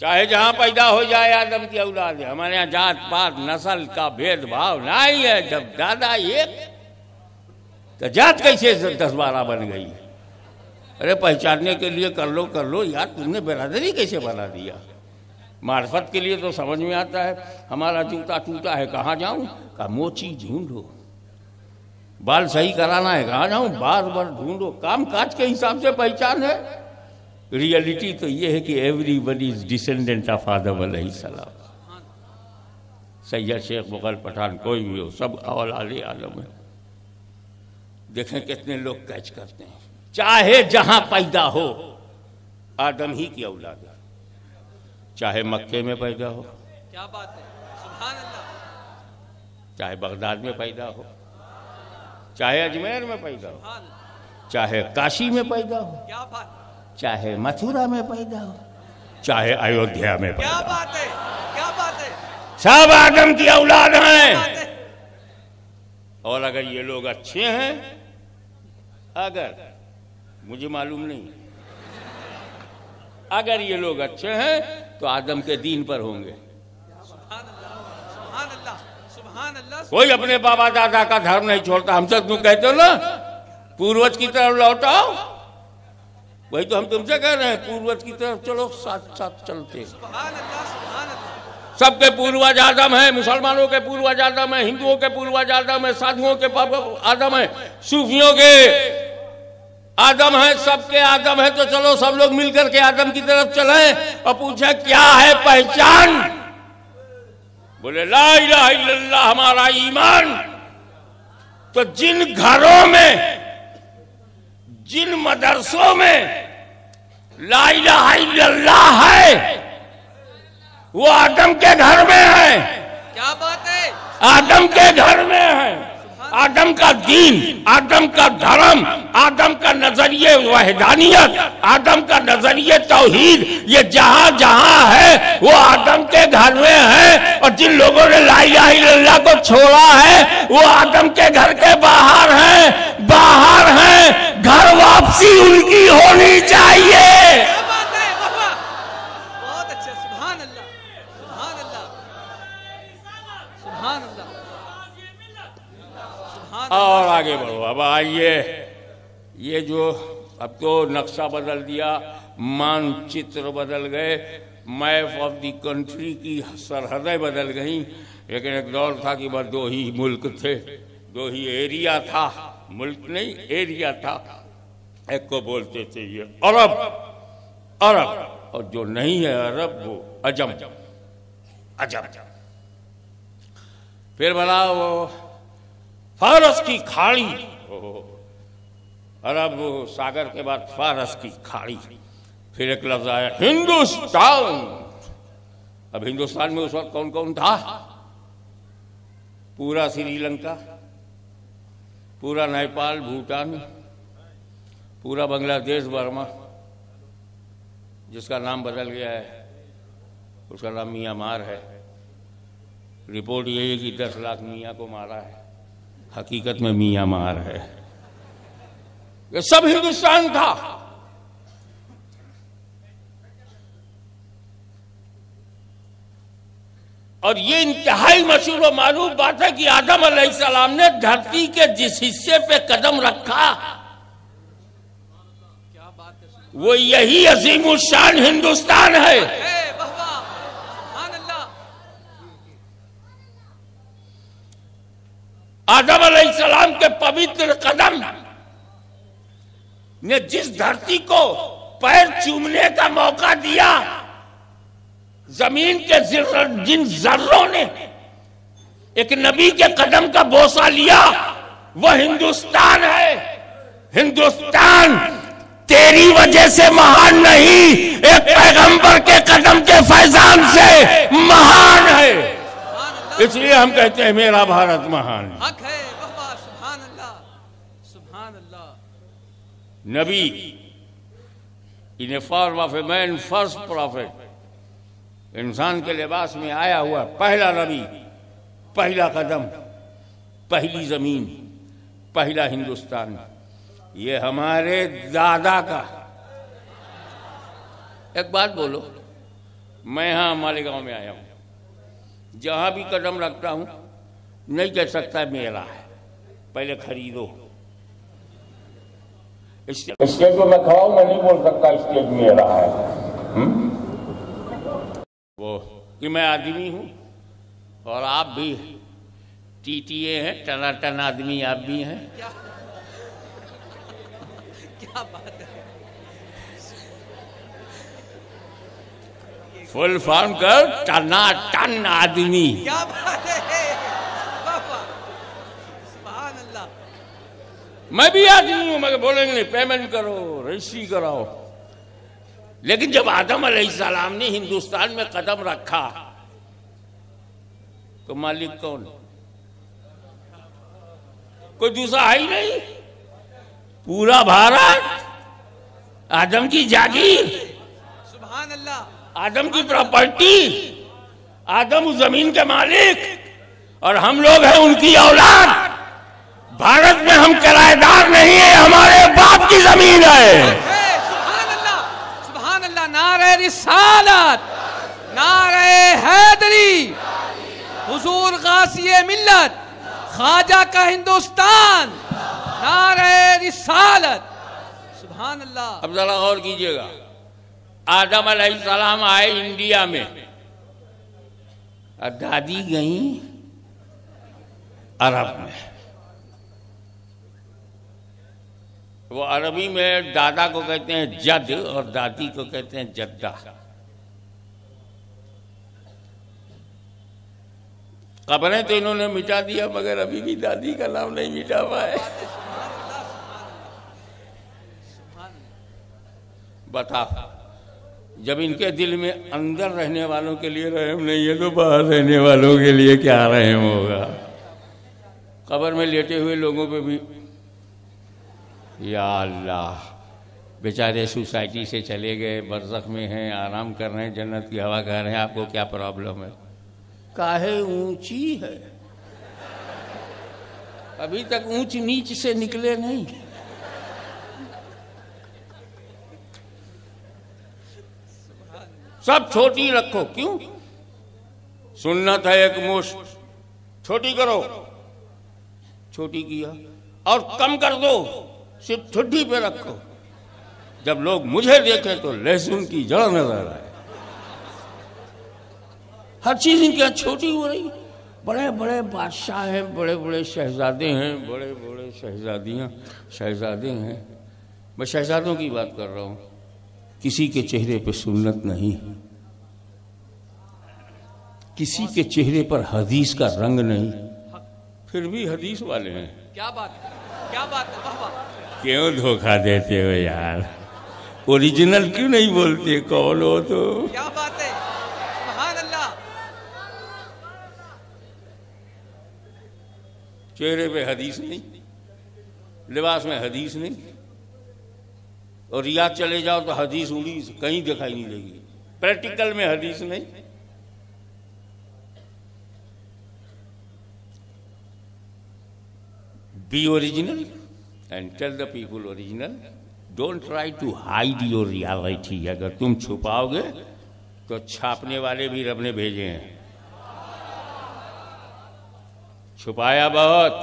चाहे जहां पैदा हो जाए आदम की औलाद है। हमारे यहाँ जात पात नस्ल का भेदभाव नहीं है। जब दादा एक तो जात कैसे 10-12 बन गई? अरे पहचानने के लिए कर लो यार, तुमने बिरादरी कैसे बना दिया? मार्फत के लिए तो समझ में आता है। हमारा जूता टूटा है, कहाँ जाऊं? का मोची ढूंढो। बाल सही कराना है, कहाँ जाऊं? बार बार ढूंढो। काम काज के हिसाब से पहचान है। रियलिटी तो ये है कि everybody is descendant of Adam अलैहिस्सलाम। सैयद शेख मुगल पठान कोई भी हो, सब औलाद आदम है। देखें कितने लोग कैच करते हैं। चाहे जहां पैदा हो आदम ही की औलाद है, चाहे मक्के में पैदा हो, क्या बात है, सुभान अल्लाह, चाहे बगदाद में पैदा हो, चाहे अजमेर में पैदा हो, सुभान अल्लाह, चाहे काशी में पैदा हो, क्या बात, चाहे मथुरा में पैदा हो, चाहे अयोध्या में पैदा क्या हो, बात है, क्या बात है, सब आदम की औलाद क्या हैं। बात है। और अगर ये लोग अच्छे हैं, अगर मुझे मालूम नहीं, अगर ये लोग अच्छे हैं तो आदम के दीन पर होंगे। सुभान अल्लाह, सुभान अल्लाह, सुभान अल्लाह। कोई अपने बाबा दादा का धर्म नहीं छोड़ता। हम सब तुम कहते हो ना पूर्वज की तरफ लौटाओ, वही तो हम तुमसे कह रहे हैं, पूर्वज की तरफ चलो, साथ साथ चलते। सुभान अल्लाह, सुभान अल्लाह। सबके पूर्वज आदम है, मुसलमानों के पूर्वज आदम है, हिंदुओं के पूर्वज आदम है, साधुओं के आदम है, सूफियों के आदम है, सबके आदम है। तो चलो सब लोग मिलकर के आदम की तरफ चलें और पूछे क्या है पहचान? बोले ला इलाहा इल्लल्लाह हमारा ईमान। तो जिन घरों में, जिन मदरसों में ला इलाहा इल्लल्लाह है वो आदम के घर में है। क्या बात है, आदम के घर में है। आदम का दीन, आदम का धर्म, आदम का नजरिए वहदानियत, आदम का नजरिए तौहीद, ये जहां जहां है वो आदम के घर में है। और जिन लोगों ने ला इलाहा इल्लल्लाह को छोड़ा है वो आदम के घर के बाहर हैं, बाहर हैं। घर वापसी उनकी होनी चाहिए। क्या बात है बाबा, बहुत अच्छा, सुभान अल्लाह, सुभान अल्लाह, सुभान अल्लाह, सुभान अल्लाह। और आगे बढ़ो। अब आइए, ये जो अब तो नक्शा बदल दिया, मानचित्र बदल गए, मैप ऑफ द कंट्री की सरहदें बदल गई। लेकिन एक दौर था कि बस 2 ही मुल्क थे, 2 ही एरिया था, मुल्क नहीं एरिया था। एक को बोलते थे ये अरब, अरब, और जो नहीं है अरब वो अजम, अजम। फिर बना वो फारस की खाड़ी, अरब सागर के बाद फारस की खाड़ी। फिर एक लफ्ज आया हिंदुस्तान। अब हिंदुस्तान में उस वक्त कौन कौन था? पूरा श्रीलंका, पूरा नेपाल, भूटान, पूरा बांग्लादेश, बर्मा, जिसका नाम बदल गया है, उसका नाम म्यांमार है। रिपोर्ट यही है कि 10 लाख मियाँ को मारा है, हकीकत में म्यांमार है। ये सब हिंदुस्तान था। और ये इंतहाई मशहूर और मारूफ बात है कि आदम अलैहिस्सलाम ने धरती के जिस हिस्से पे कदम रखा वो यही अजीमुशान हिंदुस्तान है। आदम अलैहिस्सलाम के पवित्र कदम ने जिस धरती को पैर चूमने का मौका दिया, जमीन के जिन जर्रों ने एक नबी के कदम का बोसा लिया, वह हिंदुस्तान है। हिंदुस्तान तेरी वजह से महान नहीं, एक पैगंबर के कदम के फैजान से महान है। इसलिए हम कहते हैं मेरा भारत महान हक है। सुभान अल्लाह, सुभान अल्लाह। नबी in a form of a man, first prophet, इंसान के लिबास में आया हुआ पहला नबी, पहला कदम, पहली जमीन, पहला हिंदुस्तान। ये हमारे दादा का। एक बात बोलो, मैं यहां मालेगांव में आया हूं, जहां भी कदम रखता हूं नहीं कह सकता मेरा है, पहले खरीदो। स्टेज में मैं खड़ा हूं, मैं नहीं बोल सकता स्टेज मेरा है। वो कि मैं आदमी हूं और आप भी टीटीए हैं, टनाटन आदमी आप भी हैं। क्या बात है। फुल फॉर्म कर टनाटन आदमी। क्या बात है। सुभान अल्लाह। मैं भी आदमी हूं, मगर बोलेंगे नहीं पेमेंट करो, रजिस्ट्री कराओ। लेकिन जब आदम अलैहिस्सलाम ने हिंदुस्तान में कदम रखा तो मालिक कौन? कोई दूसरा है ही नहीं। पूरा भारत आदम की जागीर, सुभान अल्लाह, आदम की प्रॉपर्टी, आदम उस जमीन के मालिक और हम लोग हैं उनकी औलाद। भारत में हम किराएदार नहीं है, हमारे बाप की जमीन है। नारे रिसालत, नारे हैदरी, हुजूर गाज़ी मिल्लत, ख्वाजा का हिंदुस्तान, नारे रिसालत। सुभान अल्लाह। अब जरा गौर कीजिएगा, आदम अलैहिस्सलाम आए इंडिया में और दादी गई अरब में। वो अरबी में दादा को कहते हैं जद और दादी को कहते हैं जद्दा। कब्रें तो इन्होंने मिटा दिया, मगर अभी भी दादी का नाम नहीं मिटा पाए। बता, जब इनके दिल में अंदर रहने वालों के लिए रहम नहीं है तो बाहर रहने वालों के लिए क्या रहम होगा। कब्र में लेटे हुए लोगों पे भी या अल्लाह, बेचारे सोसाइटी से चले गए, बरज़ख में हैं, आराम कर रहे हैं, जन्नत की हवा खा रहे हैं, आपको क्या प्रॉब्लम है? काहे ऊंची है, अभी तक ऊंच नीच से निकले नहीं। सब छोटी रखो। क्यों? सुन्नत है एक मुश्त, छोटी करो, छोटी किया, और कम कर दो, सिर्फ ठुड्डी पे रखो। जब लोग मुझे देखें तो लहसुन की जड़ नजर आए। हर चीज इनके यहाँ छोटी हो रही। बड़े बड़े बादशाह हैं, बड़े बड़े शहजादे हैं, बड़े बड़े शहजादे हैं। मैं शहजादों की बात कर रहा हूं। किसी के चेहरे पे सुन्नत नहीं, किसी के चेहरे पर हदीस का रंग नहीं, फिर भी हदीस वाले हैं। क्या बात है, क्या बात है, वाह वाह। क्यों धोखा देते हो यार? ओरिजिनल क्यों नहीं बोलते? कौन हो तो? क्या बात है, सुभान अल्लाह। चेहरे पे हदीस नहीं, लिबास में हदीस नहीं, और रियाद चले जाओ तो हदीस उड़ी कहीं दिखाई नहीं देगी। प्रैक्टिकल में हदीस नहीं। Be original and tell the people original. Don't try to hide your reality. अगर तुम छुपाओगे तो छापने वाले भी रब ने भेजे हैं। छुपाया बहुत,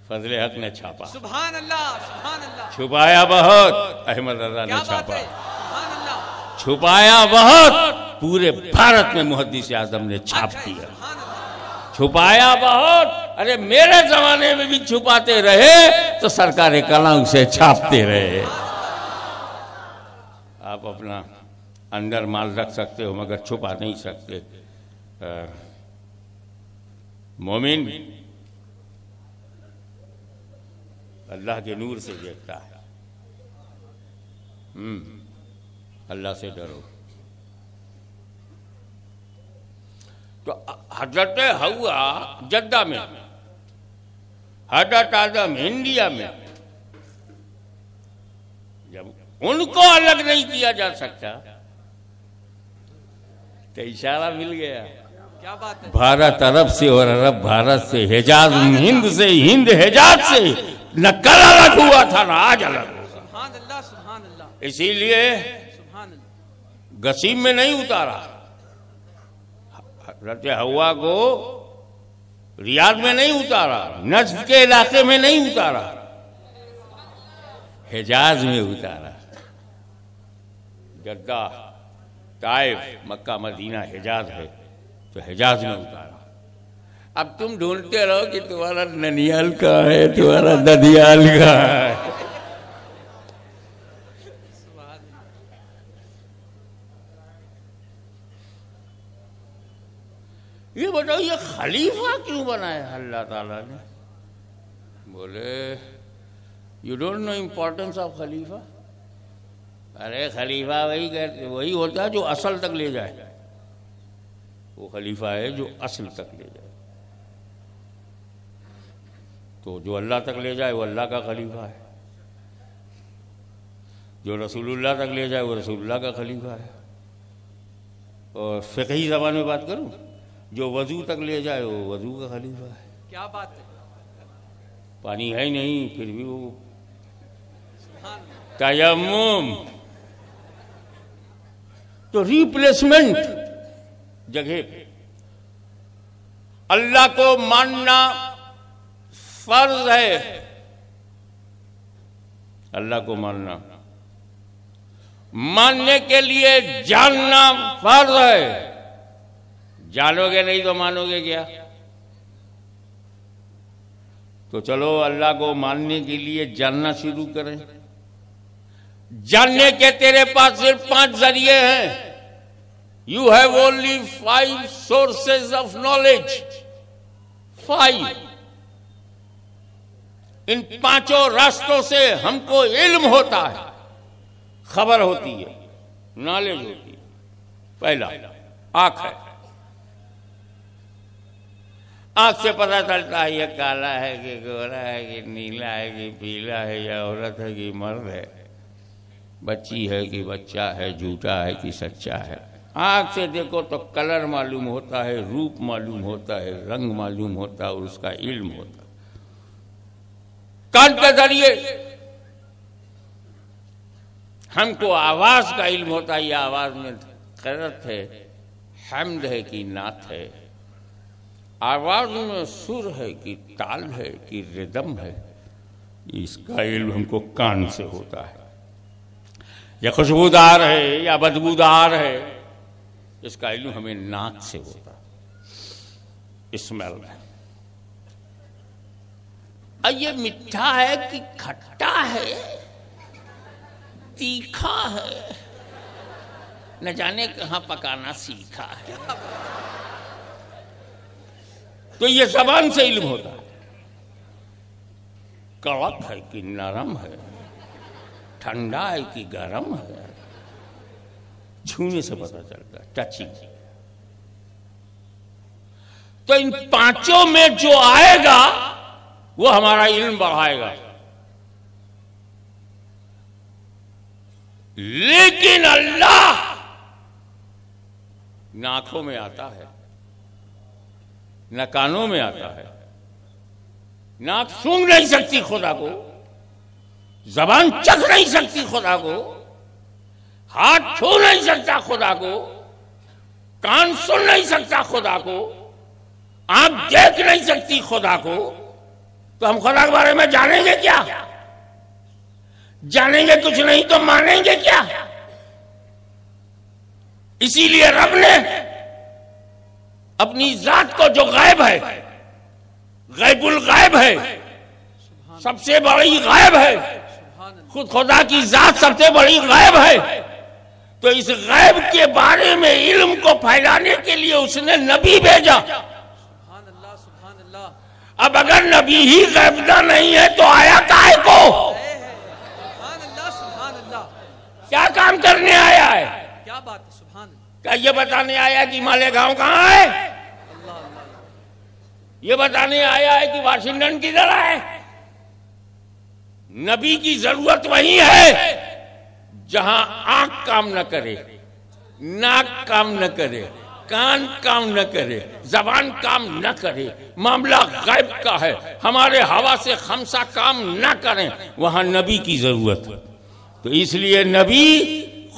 फजले हक ने छापा। सुभान अल्लाह, सुभान अल्लाह। छुपाया बहुत, अहमद रजा ने क्या बात छापा। है, सुभान अल्लाह। छुपाया बहुत, पूरे भारत में मुहद्दिस आजम ने छाप दिया। सुभान अल्लाह। छुपाया बहुत, अरे मेरे जमाने में भी छुपाते रहे तो सरकार कलम से छापते रहे। आप अपना अंदर माल रख सकते हो मगर छुपा नहीं सकते। मोमिन अल्लाह के नूर से देखता है। अल्लाह से डरो। तो हजरत हवा जद्दा में, हजरत आदम इंडिया में, जब उनको अलग नहीं किया जा सकता तो इशारा मिल गया। क्या बात है। भारत अरब से और अरब भारत से, हिजाज हिंद से, हिंद हिजाज से न कल अलग हुआ था ना आज अलग होगा। सुभान अल्लाह, सुभान अल्लाह। इसीलिए सुभान अल्लाह। गसीम में नहीं उतारा, हजरत हवा को रियाद में नहीं उतारा, नज्द के इलाके में नहीं उतारा, हिजाज में उतारा। जद्दा, ताइफ, मक्का, मदीना हिजाज है तो हिजाज में उतारा। अब तुम ढूंढते रहो कि तुम्हारा ननियाल का है, तुम्हारा ददियाल का है। ये बताओ ये खलीफा क्यों बनाया अल्लाह ताला ने? बोले you don't know importance of खलीफा। अरे खलीफा वही होता है जो असल तक ले जाए। वो खलीफा है जो असल तक ले जाए। तो जो अल्लाह तक ले जाए वो अल्लाह का खलीफा है, जो रसूलुल्लाह तक ले जाए वो रसूलुल्लाह का खलीफा है। और फ़िक़ही ज़बान में बात करूं, जो वजू तक ले जाए वो वजू का खलीफा है। क्या बात है। पानी है ही नहीं फिर भी वो तयम्मुम। तो रिप्लेसमेंट जगह पे अल्लाह को मानना फर्ज है। अल्लाह को मानने के लिए जानना फर्ज है। जानोगे नहीं तो मानोगे क्या? तो चलो अल्लाह को मानने के लिए जानना शुरू करें। जानने के तेरे पास सिर्फ 5 जरिए हैं। You have only 5 sources of knowledge. 5। इन 5 रास्तों से हमको इल्म होता है, खबर होती है, नॉलेज होती है। पहला आंख है। आंख से पता चलता है ये काला है कि गोरा है कि नीला है कि पीला है, या औरत है कि मर्द है, बच्ची है कि बच्चा है, झूठा है कि सच्चा है। आंख से देखो तो कलर मालूम होता है, रूप मालूम होता है, रंग मालूम होता है और उसका इल्म होता है। कान के जरिए हमको आवाज का इल्म होता है, यह आवाज में खैरत है, हम्द है कि नात है, आवाज में सुर है कि ताल है कि रिदम है, इसका इल्म हमको कान से होता है। या खुशबूदार है या बदबूदार है, इसका इल्म हमें नाक से होता है, स्मेल है। अब ये मीठा है कि खट्टा है, तीखा है, न जाने कहां पकाना सीखा है। तो ये जबान से इल्म होता है। कड़क है कि नरम है, ठंडा है कि गर्म है, छूने से पता चलता है, टचिंग। तो इन पांचों में जो आएगा वो हमारा इल्म बढ़ाएगा। लेकिन अल्लाह न आंखों में आता है, न कानों में आता है, नाक सूंघ नहीं सकती खुदा को, जबान चख नहीं सकती खुदा को, हाथ छू नहीं सकता खुदा को, कान सुन नहीं सकता खुदा को, आंख देख नहीं सकती खुदा को। तो हम खुदा के बारे में जानेंगे क्या? जानेंगे कुछ नहीं तो मानेंगे क्या? इसीलिए रब ने अपनी जात को, जो गायब है, गैबुल गायब है, सबसे बड़ी गायब है, खुद खुदा की जात सबसे बड़ी गायब है, तो इस गायब के बारे में इल्म को फैलाने के लिए उसने नबी भेजा। अब अगर नबी ही गैबदा नहीं है तो आया काहे को? क्या काम करने आया है? क्या बात है, सुभान। क्या ये बताने आया कि मालेगांव कहां है? ये बताने आया है कि वाशिंगटन किधर है? नबी की जरूरत वही है जहां आंख काम न करे, नाक काम न करे, कान काम न करे, जबान काम न करे, मामला गायब का है, हमारे हवा से खमसा काम न करें, वहां नबी की जरूरत है। तो इसलिए नबी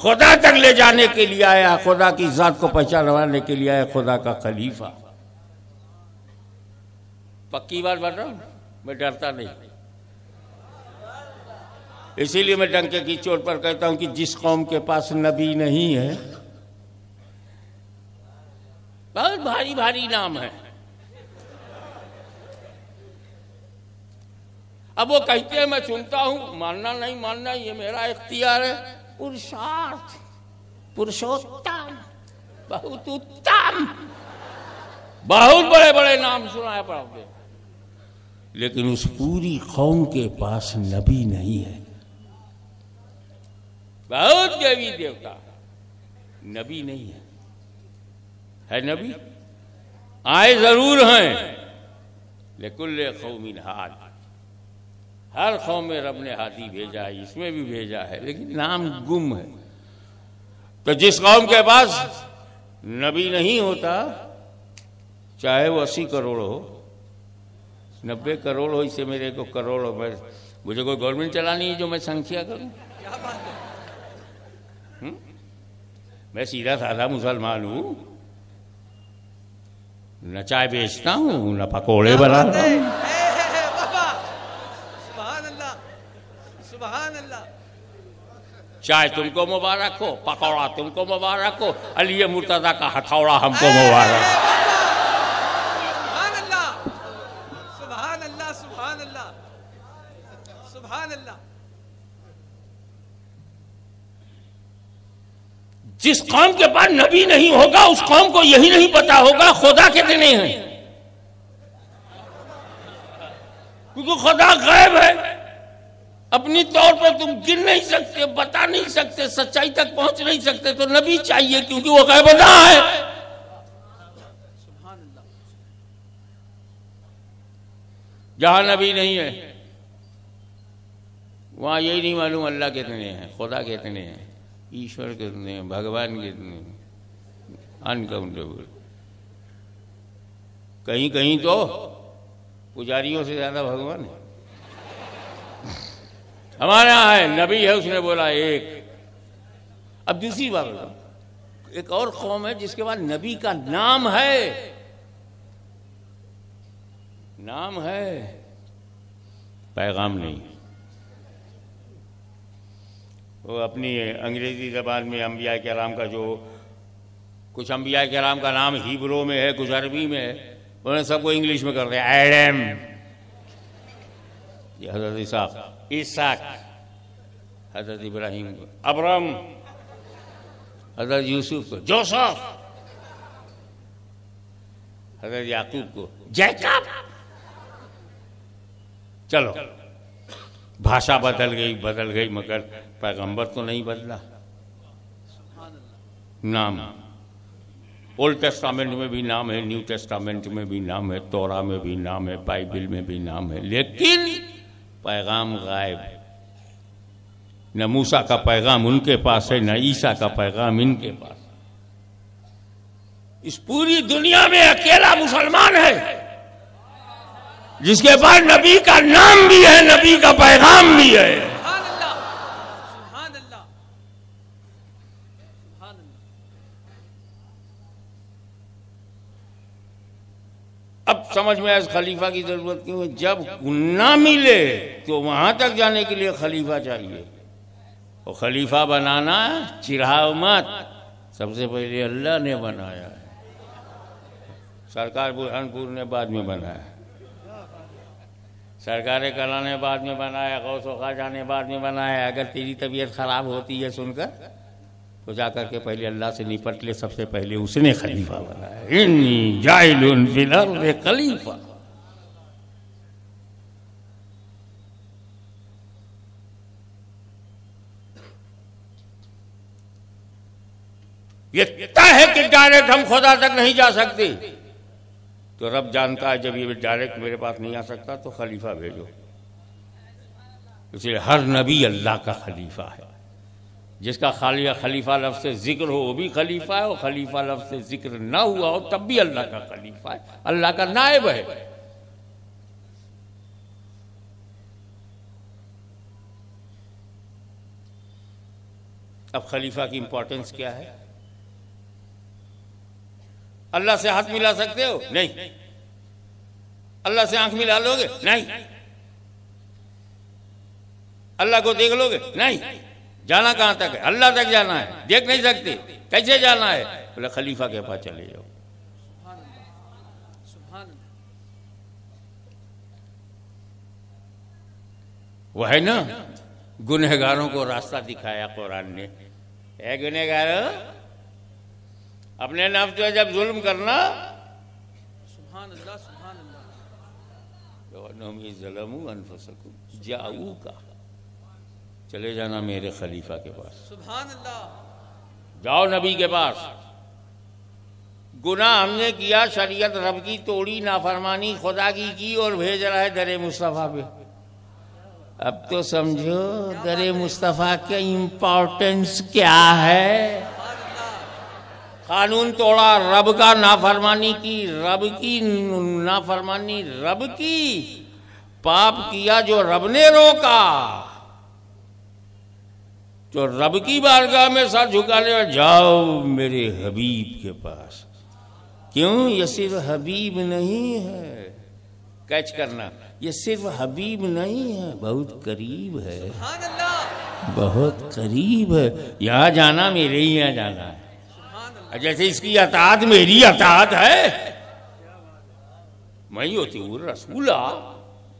खुदा तक ले जाने के लिए आया, खुदा की जात को पहचानवाने के लिए आया, खुदा का खलीफा। पक्की बात बता रहा हूं, मैं डरता नहीं। इसीलिए मैं डंके की चोट पर कहता हूं कि जिस कौम के पास नबी नहीं है, बहुत भारी भारी नाम है। अब वो कहते हैं, मैं सुनता हूं, मानना नहीं मानना ये मेरा इख्तियार है, पुरुषार्थ, पुरुषोत्तम, बहुत उत्तम, बहुत बड़े बड़े नाम सुनाए पड़ते, लेकिन उस पूरी कौम के पास नबी नहीं है। बहुत देवी देवता, नबी नहीं है नबी? आए जरूर हैं, लेकुल कौमिन हाद, हर कौम में रब ने हादी भेजा है, इसमें भी भेजा है, लेकिन नाम गुम है। तो जिस कौम के पास नबी नहीं होता, चाहे वो 80 करोड़ हो, 90 करोड़ हो, इससे मेरे को करोड़ हो, मुझे कोई गवर्नमेंट चलानी है जो मैं संख्या करूं? क्या बात है? मैं सीधा साधा मुसलमान हूं, न चाय बेचता हूं, न पकोड़े बनाता हूं। सुभान अल्लाह, सुभान अल्लाह। चाय तुमको मुबारक हो, पकौड़ा तुमको मुबारक हो, अली मुर्तजा का हथौड़ा हमको मुबारक। सुभान अल्लाह, सुभान अल्लाह, सुभान अल्लाह, सुभान अल्लाह। जिस कौम के पास नबी नहीं होगा, उस कौम को यही नहीं पता होगा खुदा कितने हैं, क्योंकि खुदा गायब है, अपनी तौर पर तुम गिन नहीं सकते, बता नहीं सकते, सच्चाई तक पहुंच नहीं सकते, तो नबी चाहिए क्योंकि वो गायबदा है। जहां नबी नहीं है वहां यही नहीं मालूम अल्लाह कितने हैं, खुदा कितने हैं, ईश्वर कितने हैं, भगवान कितने हैं, अनकाउंटेबल। कहीं कहीं तो पुजारियों से ज्यादा भगवान है। हमारे यहां है, नबी है, उसने बोला एक। अब दूसरी बात, एक और कौम है जिसके बाद नबी का नाम है, नाम है, पैगाम नहीं। वो अपनी अंग्रेजी जबान में अंबिया किराम का, जो कुछ अंबिया किराम का नाम हिब्रू में है, कुछ अरबी में है, उन्होंने सबको इंग्लिश में कर दिया एडम, हजरत इसहाक, हजरत इब्राहिम को अब्राम, हजरत यूसुफ को जोसेफ, हजरत याकूब को जैकब। चलो भाषा बदल गई मगर पैगंबर तो नहीं बदला। नाम ओल्ड टेस्टामेंट में भी नाम है, न्यू टेस्टामेंट में भी नाम है, तौरा में भी नाम है, बाइबल में भी नाम है, लेकिन पैगाम गायब। न मूसा का पैगाम उनके पास है, न ईसा का पैगाम इनके पास। इस पूरी दुनिया में अकेला मुसलमान है जिसके पास नबी का नाम भी है, नबी का पैगाम भी है। अब समझ में आया खलीफा की जरूरत क्यों है। जब ना मिले तो वहां तक जाने के लिए खलीफा चाहिए, और खलीफा बनाना चिढ़ाओ मत, सबसे पहले अल्लाह ने बनाया है। सरकार बुरहानपुर ने बाद में बनाया, सरकार कला ने बाद में बनाया, गौसो खाजा ने बाद में बनाया। अगर तेरी तबीयत खराब होती है सुनकर तो जाकर के पहले अल्लाह से निपट ले, सबसे पहले उसने खलीफा बनाया। इन्नी जाइलुन फिल अर्दि खलीफा। ये तय है कि डायरेक्ट हम खुदा तक नहीं जा सकते, तो रब जानता है जब ये डायरेक्ट मेरे पास नहीं आ सकता तो खलीफा भेजो। इसलिए हर नबी अल्लाह का खलीफा है। जिसका खलीफा लफ्ज़ से जिक्र हो वो भी खलीफा है, और खलीफा लफ्ज़ से जिक्र ना हुआ हो तब भी अल्लाह का खलीफा है, अल्लाह का नायब है। अब खलीफा की इंपॉर्टेंस क्या है? अल्लाह से हाथ मिला सकते हो? नहीं। अल्लाह से आंख मिला लोगे? नहीं। अल्लाह को देख लोगे? नहीं। जाना कहां तक है? अल्लाह तक जाना है, देख नहीं सकते। कैसे जाना है? बोले खलीफा के पास चले जाओ। वो है ना, गुनहगारों को रास्ता दिखाया कुरान ने। है गुनहगार, अपने नफ्स पे जब जुल्म करना, सुभान अल्लाह सुभान अल्लाह, जाऊ का चले जाना मेरे खलीफा के पास। सुभान अल्लाह, जाओ नबी के पास। गुनाह हमने किया, शरीयत रब की तोड़ी, नाफरमानी खुदा की और भेज रहा है दरे मुस्तफा पे। अब तो समझो दरे मुस्तफा के इम्पोर्टेंस क्या है। कानून तोड़ा, रब का नाफरमानी की, रब की नाफरमानी, रब की पाप किया जो रब ने रोका, तो रब की बारगाह में सर झुकाने और जाओ मेरे हबीब के पास। क्यों? ये सिर्फ हबीब नहीं है, कैच करना, ये सिर्फ हबीब नहीं है, बहुत करीब है, बहुत करीब है। यहाँ जाना मेरे ही यहाँ जाना है। जैसे इसकी अताअत मेरी अताअत है, मैं मोतीउर रसूला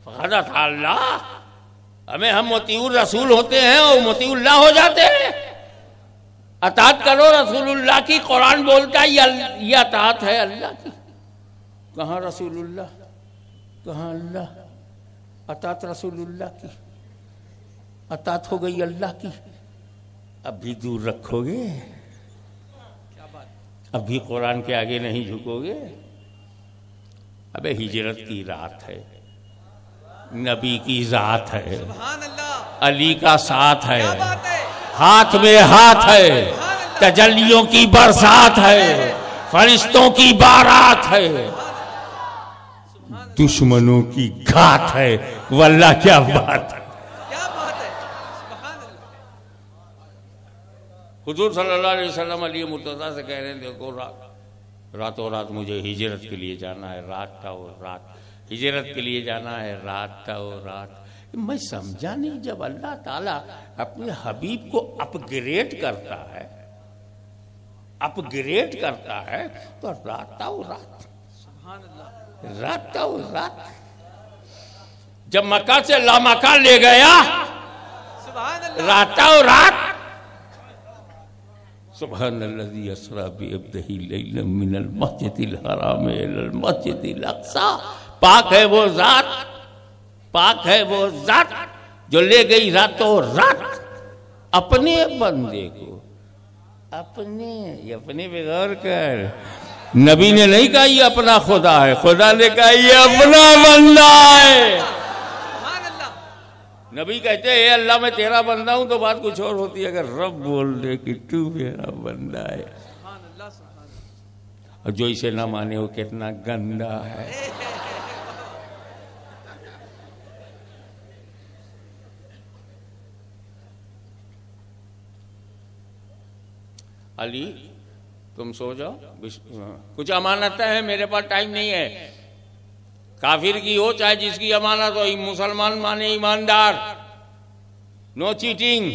फक़द अल्लाह। हमें हम मोतीउर रसूल होते हैं और मोतीउल्लाह हो जाते हैं। अताअत करो रसूलुल्लाह की। कुरान बोलता है ये अताअत है अल्लाह की। कहाँ रसूलुल्लाह, कहाँ अल्लाह? अताअत रसूलुल्लाह की, अताअत हो गई अल्लाह की। अब भी दूर रखोगे? अब भी कुरान के आगे नहीं झुकोगे? अबे हिजरत की रात है, नबी की जात है, अली का साथ है, हाथ में हाथ है, तजल्लियों की बरसात है, फरिश्तों की बारात है, दुश्मनों की घात है। वल्लाह क्या बात है, क्या बात है। हुजूर सल्लल्लाहु अलैहि वसल्लम अली मुर्तज़ा से कह रहे हैं, देखो रातों रात मुझे हिजरत के लिए जाना है, रात का वो रात, हिजरत के लिए जाना है, रात का वो रात। मैं समझा नहीं, जब अल्लाह ताला अपने हबीब को अपग्रेड करता है, अपग्रेड करता है, तो रात का वो रात, रात का वो रात। जब मक्का से लामक्का ले गया, रात का वो रात, सुब्हानल्लज़ी अस्रा बिअब्दिही लैलन मिनल मस्जिदिल हराम इलल मस्जिदिल अक़सा। पाक है वो जात, पाक है वो जात जो ले गई रातों रात अपने बंदे को। अपने पे गौर कर, नबी ने नहीं कहा ये अपना खुदा है, खुदा ने कहा ये अपना बंदा है। नबी कहते हैं अल्लाह मैं तेरा बंदा हूं तो बात कुछ और होती है, अगर रब बोल दे कि तू मेरा बंदा है, और जो इसे ना माने वो कितना गंदा है। अली तुम सो जाओ, कुछ अमानत है मेरे पास, टाइम नहीं है। काफिर की हो चाहे जिसकी अमानत हो, मुसलमान माने ईमानदार, नो चीटिंग,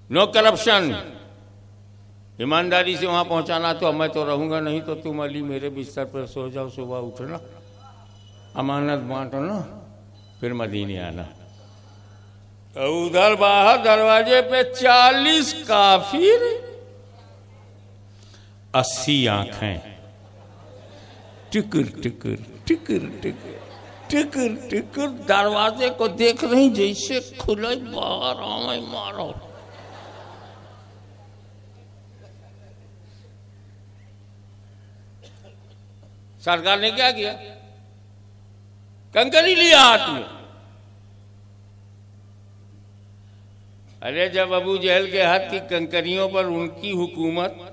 नो करप्शन, ईमानदारी से वहां पहुंचाना। तो मैं तो रहूंगा नहीं, तो तुम अली मेरे बिस्तर पर सो जाओ, सुबह उठना, अमानत बांटना, फिर मदीने आना। तो उधर बाहर दरवाजे पे 40 काफिर, 80 आंखें, टिकर टिकर टिकर टिकर टिकर टिकर दरवाजे को देख रही जैसे खुले बाहर आवे मारो। सरकार ने क्या किया? कंकरी लिया हाथ में। अरे जब अबू जहल के हाथ की कंकरियों पर उनकी हुकूमत,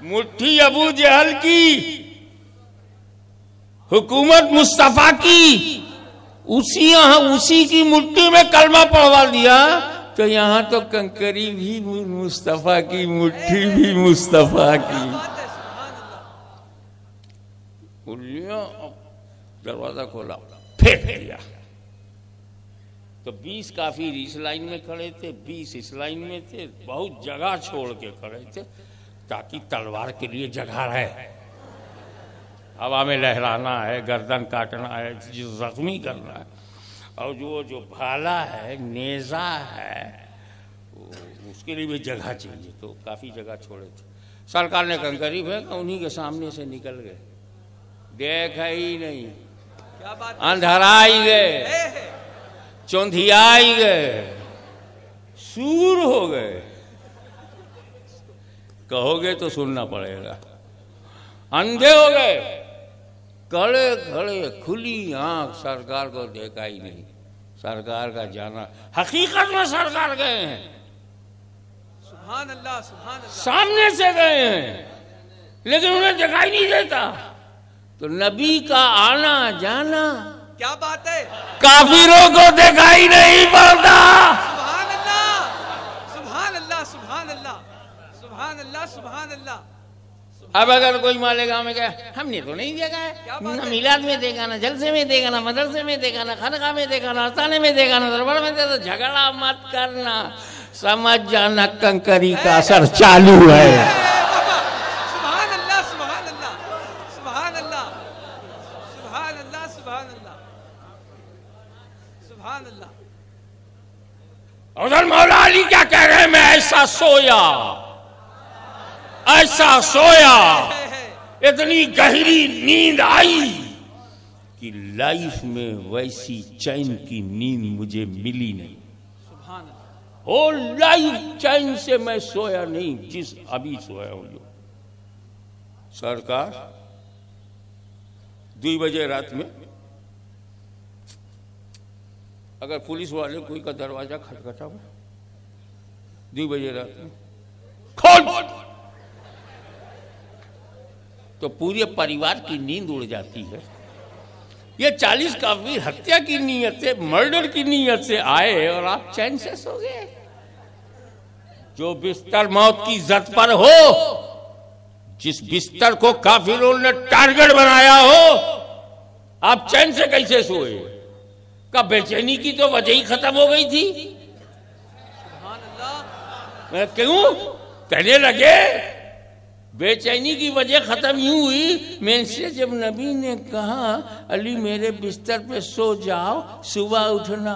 मुट्ठी अबू जहल की हुकूमत मुस्तफा की, उसी की मुट्ठी में कलमा पढ़वा दिया, तो यहां तो कंकरी भी मुस्तफा की, मुट्ठी भी मुस्तफा की। दरवाजा खोला, फेंक दिया। तो 20 काफिर इस लाइन में खड़े थे, 20 इस लाइन में थे, बहुत जगह छोड़ के खड़े थे ताकि तलवार के लिए जगह रहे। हवा में लहराना है, गर्दन काटना है, जख्मी करना है, और जो भाला है, नेजा है, उसके लिए भी जगह चाहिए। तो काफी जगह छोड़े थे। सरकार ने कंकरी फेंका, उन्हीं के सामने से निकल गए, देखा ही नहीं, अंधराई गए, चौंधियाई गए, सूर हो गए। कहोगे तो सुनना पड़ेगा। अंधे हो गए, खड़े खड़े खुली आंख, सरकार को देखा ही नहीं। सरकार का जाना, हकीकत में सरकार गए हैं, सुभान अल्लाह, सुभान अल्लाह, सामने से गए हैं, लेकिन उन्हें दिखाई नहीं देता। तो नबी का आना जाना, क्या बात है, काफिरों को दिखाई नहीं पड़ता। सुभान अल्लाह, सुभान अल्लाह, सुभान अल्लाह, सुभान अल्लाह, सुभान अल्लाह। अब अगर कोई मालेगांव में गया, हमने तो नहीं देखा है, ना मिलाद में देखा, ना जलसे में देखा, ना मदरसे में देखा, ना खानका में देखा, ना अस्थाने में देखा, ना दरबार में देखा, तो झगड़ा मत करना, समझ जाना कंकरी का असर चालू है। सुभान अल्लाह, सुभान अल्लाह, सुभान अल्लाह, सुभान अल्लाह, सुभान अल्लाह, सुभान अल्लाह। उधर मौला अली क्या कह रहे हैं? मैं ऐसा सोया, ऐसा सोया, इतनी गहरी नींद आई कि लाइफ में वैसी चैन की नींद मुझे मिली नहीं। सुभान अल्लाह, होल लाइफ चैन से मैं सोया नहीं जिस अभी सोया हूं। जो सरकार 2 बजे रात में अगर पुलिस वाले कोई का दरवाजा खटखटा, 2 बजे रात में खोल, तो पूरे परिवार की नींद उड़ जाती है। ये 40 काफिर हत्या की नीयत से, मर्डर की नीयत से आए और आप चैन से सो गए। जो बिस्तर मौत की जद पर हो, जिस बिस्तर को काफिरों ने टारगेट बनाया हो, आप चैन से कैसे सोए? का बेचैनी की तो वजह ही खत्म हो गई थी। सुभान अल्लाह। क्यों? कहने लगे बेचैनी की वजह खत्म यूं हुई, मेरे से जब नबी ने कहा अली मेरे बिस्तर पे सो जाओ, सुबह उठना,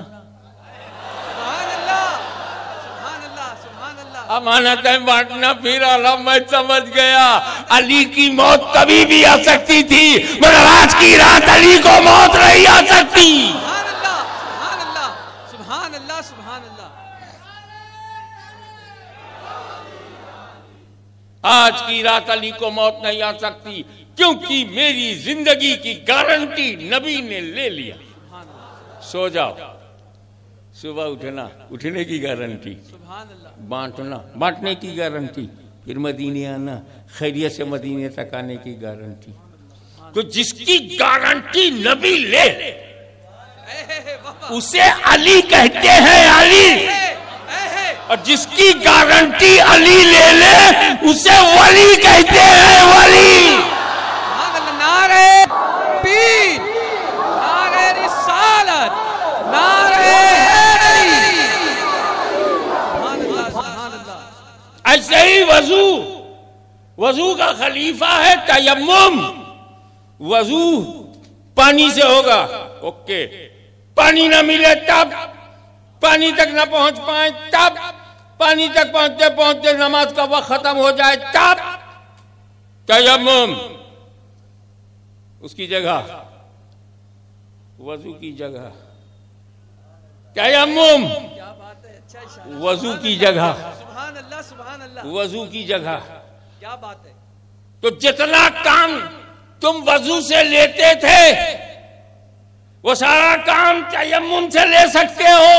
अमानत है बांटना, फिर आला मैं समझ गया। अली की मौत कभी भी आ सकती थी, मगर आज की रात अली को मौत नहीं आ सकती। सुभान अल्लाह, सुभान अल्लाह। आज की रात अली को मौत नहीं आ सकती, क्योंकि मेरी जिंदगी की गारंटी नबी ने ले लिया। सो जाओ, सुबह उठना, उठने की गारंटी, बांटना, बांटने की गारंटी, फिर मदीने आना, खैरियत से मदीने तक आने की गारंटी। तो जिसकी गारंटी नबी ले उसे अली कहते हैं, अली। और जिसकी गारंटी अली ले ले उसे वली कहते हैं, वली। नारे पीर, नारे रिसालत, नारे हैदरी। सुभान अल्लाह, सुभान अल्लाह। ऐसे ही वजू, वजू का खलीफा है तयम्मुम। वजू पानी से होगा, ओके। पानी ना मिले तब, पानी तक ना पहुंच पाए तब, पानी तक पहुंचते पहुंचते नमाज का वक्त खत्म हो जाए तब तयम्मुम, उसकी जगह, वजू की जगह तयम्मुम, वजू की जगह, सुभान अल्लाह, सुभान अल्लाह, वजू की जगह। क्या बात है। तो जितना काम तुम वजू से लेते थे वो सारा काम तयम्मुम से ले सकते हो।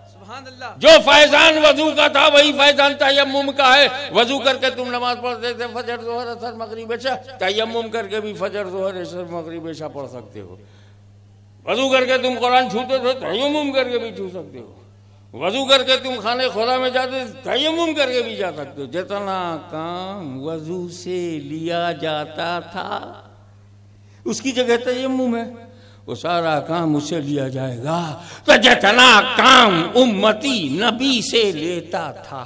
सुभान अल्लाह। जो फैजान वजू का था वही फैजान तयम्मुम का है। वजू करके तुम नमाज पढ़ते थे, फजर जोहर असर मगरिब इशा, तयम्मुम करके भी फजर जोहर असर मगरिब इशा पढ़ सकते हो। वजू करके तुम कुरान छूते थे, तयम्मुम करके भी छू सकते हो। वजू करके तुम खाने खुदा में जाते, तयम्मुम करके भी जा सकते हो। जितना काम वजू से लिया जाता था उसकी जगह तयम्मुम है, वो सारा काम उससे लिया जाएगा। तो जितना काम उम्मती नबी से लेता था,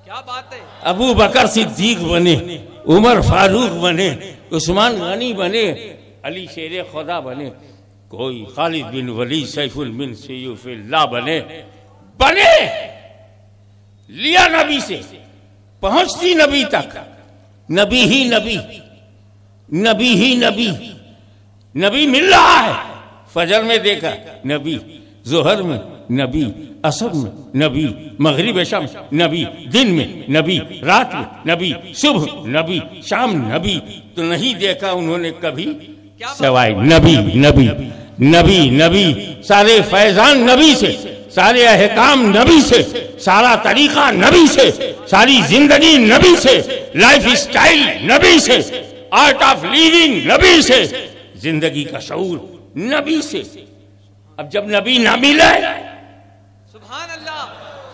क्या बात है। अबू बकर सिद्दीक बने, उमर फारूक बने, उस्मान गनी बने, अली शेर खुदा बने, कोई खालिद बिन वलीद सैफुल बिन सैफुल्लाह बने, बने लिया नबी से, पहुंचती नबी तक, नबी ही नबी, नबी ही नबी, नबी मिल रहा है। फजर में देखा नबी, जोहर में नबी, असर में नबी, मगरिब शाम नबी, दिन में नबी, रात में नबी, सुबह नबी, शाम नबी। तो नहीं देखा उन्होंने कभी सवाई नबी, नबी, नबी, नबी। सारे फैजान नबी से, सारे अहकाम नबी से, सारा तरीका नबी से, सारी जिंदगी नबी से, लाइफ स्टाइल नबी से, आर्ट ऑफ लिविंग नबी से, जिंदगी का शऊर नबी से। अब जब नबी ना मिले, सुभान अल्लाह,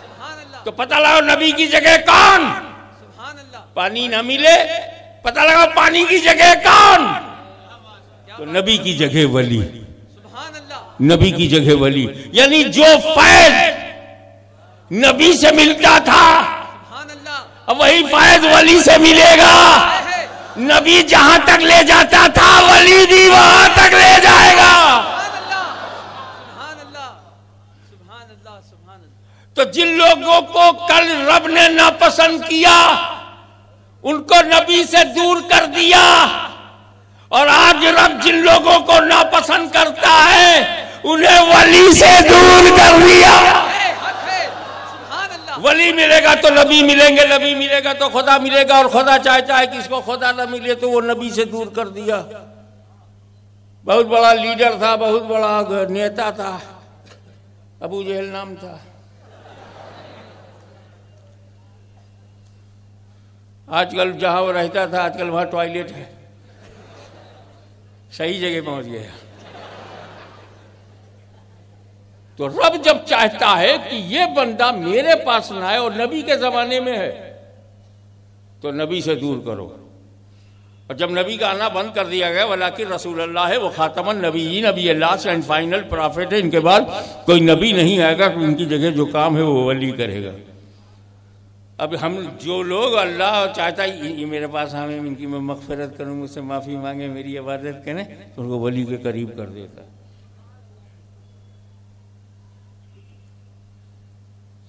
सुभान अल्लाह, तो पता लगाओ नबी की जगह कौन। सुभान अल्लाह। पानी ना मिले, पता लगाओ पानी की जगह कौन। तो नबी की जगह वली, सुभान अल्लाह, नबी की जगह वली। यानी जो फैज नबी से मिलता था सुभान अल्लाह, अब वही फैज वली से मिलेगा। नबी जहां तक ले जाता था वली भी वहां तक ले जाएगा। सुभान अल्लाह, सुभान अल्लाह, सुभान अल्लाह। तो जिन लोगों को कल रब ने नापसंद किया उनको नबी से दूर कर दिया, और आज रब जिन लोगों को नापसंद करता है उन्हें वली से दूर कर दिया। वली मिलेगा तो नबी मिलेंगे, नबी मिलेगा तो खुदा मिलेगा, और खुदा चाहता है किसको खुदा न मिले तो वो नबी से दूर कर दिया। बहुत बड़ा लीडर था, बहुत बड़ा नेता था, अबू जहल नाम था। आजकल जहां वो रहता था आजकल वहां टॉयलेट है, सही जगह पहुंच गया। तो रब जब चाहता है कि ये बंदा मेरे पास ना आए और नबी के जमाने में है तो नबी से दूर करो। और जब नबी का आना बंद कर दिया गया, वलाकिन रसूलुल्लाह है, वो खातमन नबीयीन, नबी लास्ट एंड फाइनल प्रॉफिट है, इनके बाद कोई नबी नहीं आएगा, तो इनकी जगह जो काम है वो वली करेगा। अब हम जो लोग अल्लाह चाहता है ये मेरे पास आए, इनकी मैं मगफिरत करूँ, मुझसे माफ़ी मांगे, मेरी इबादत करें, तो उनको वली के करीब कर देता।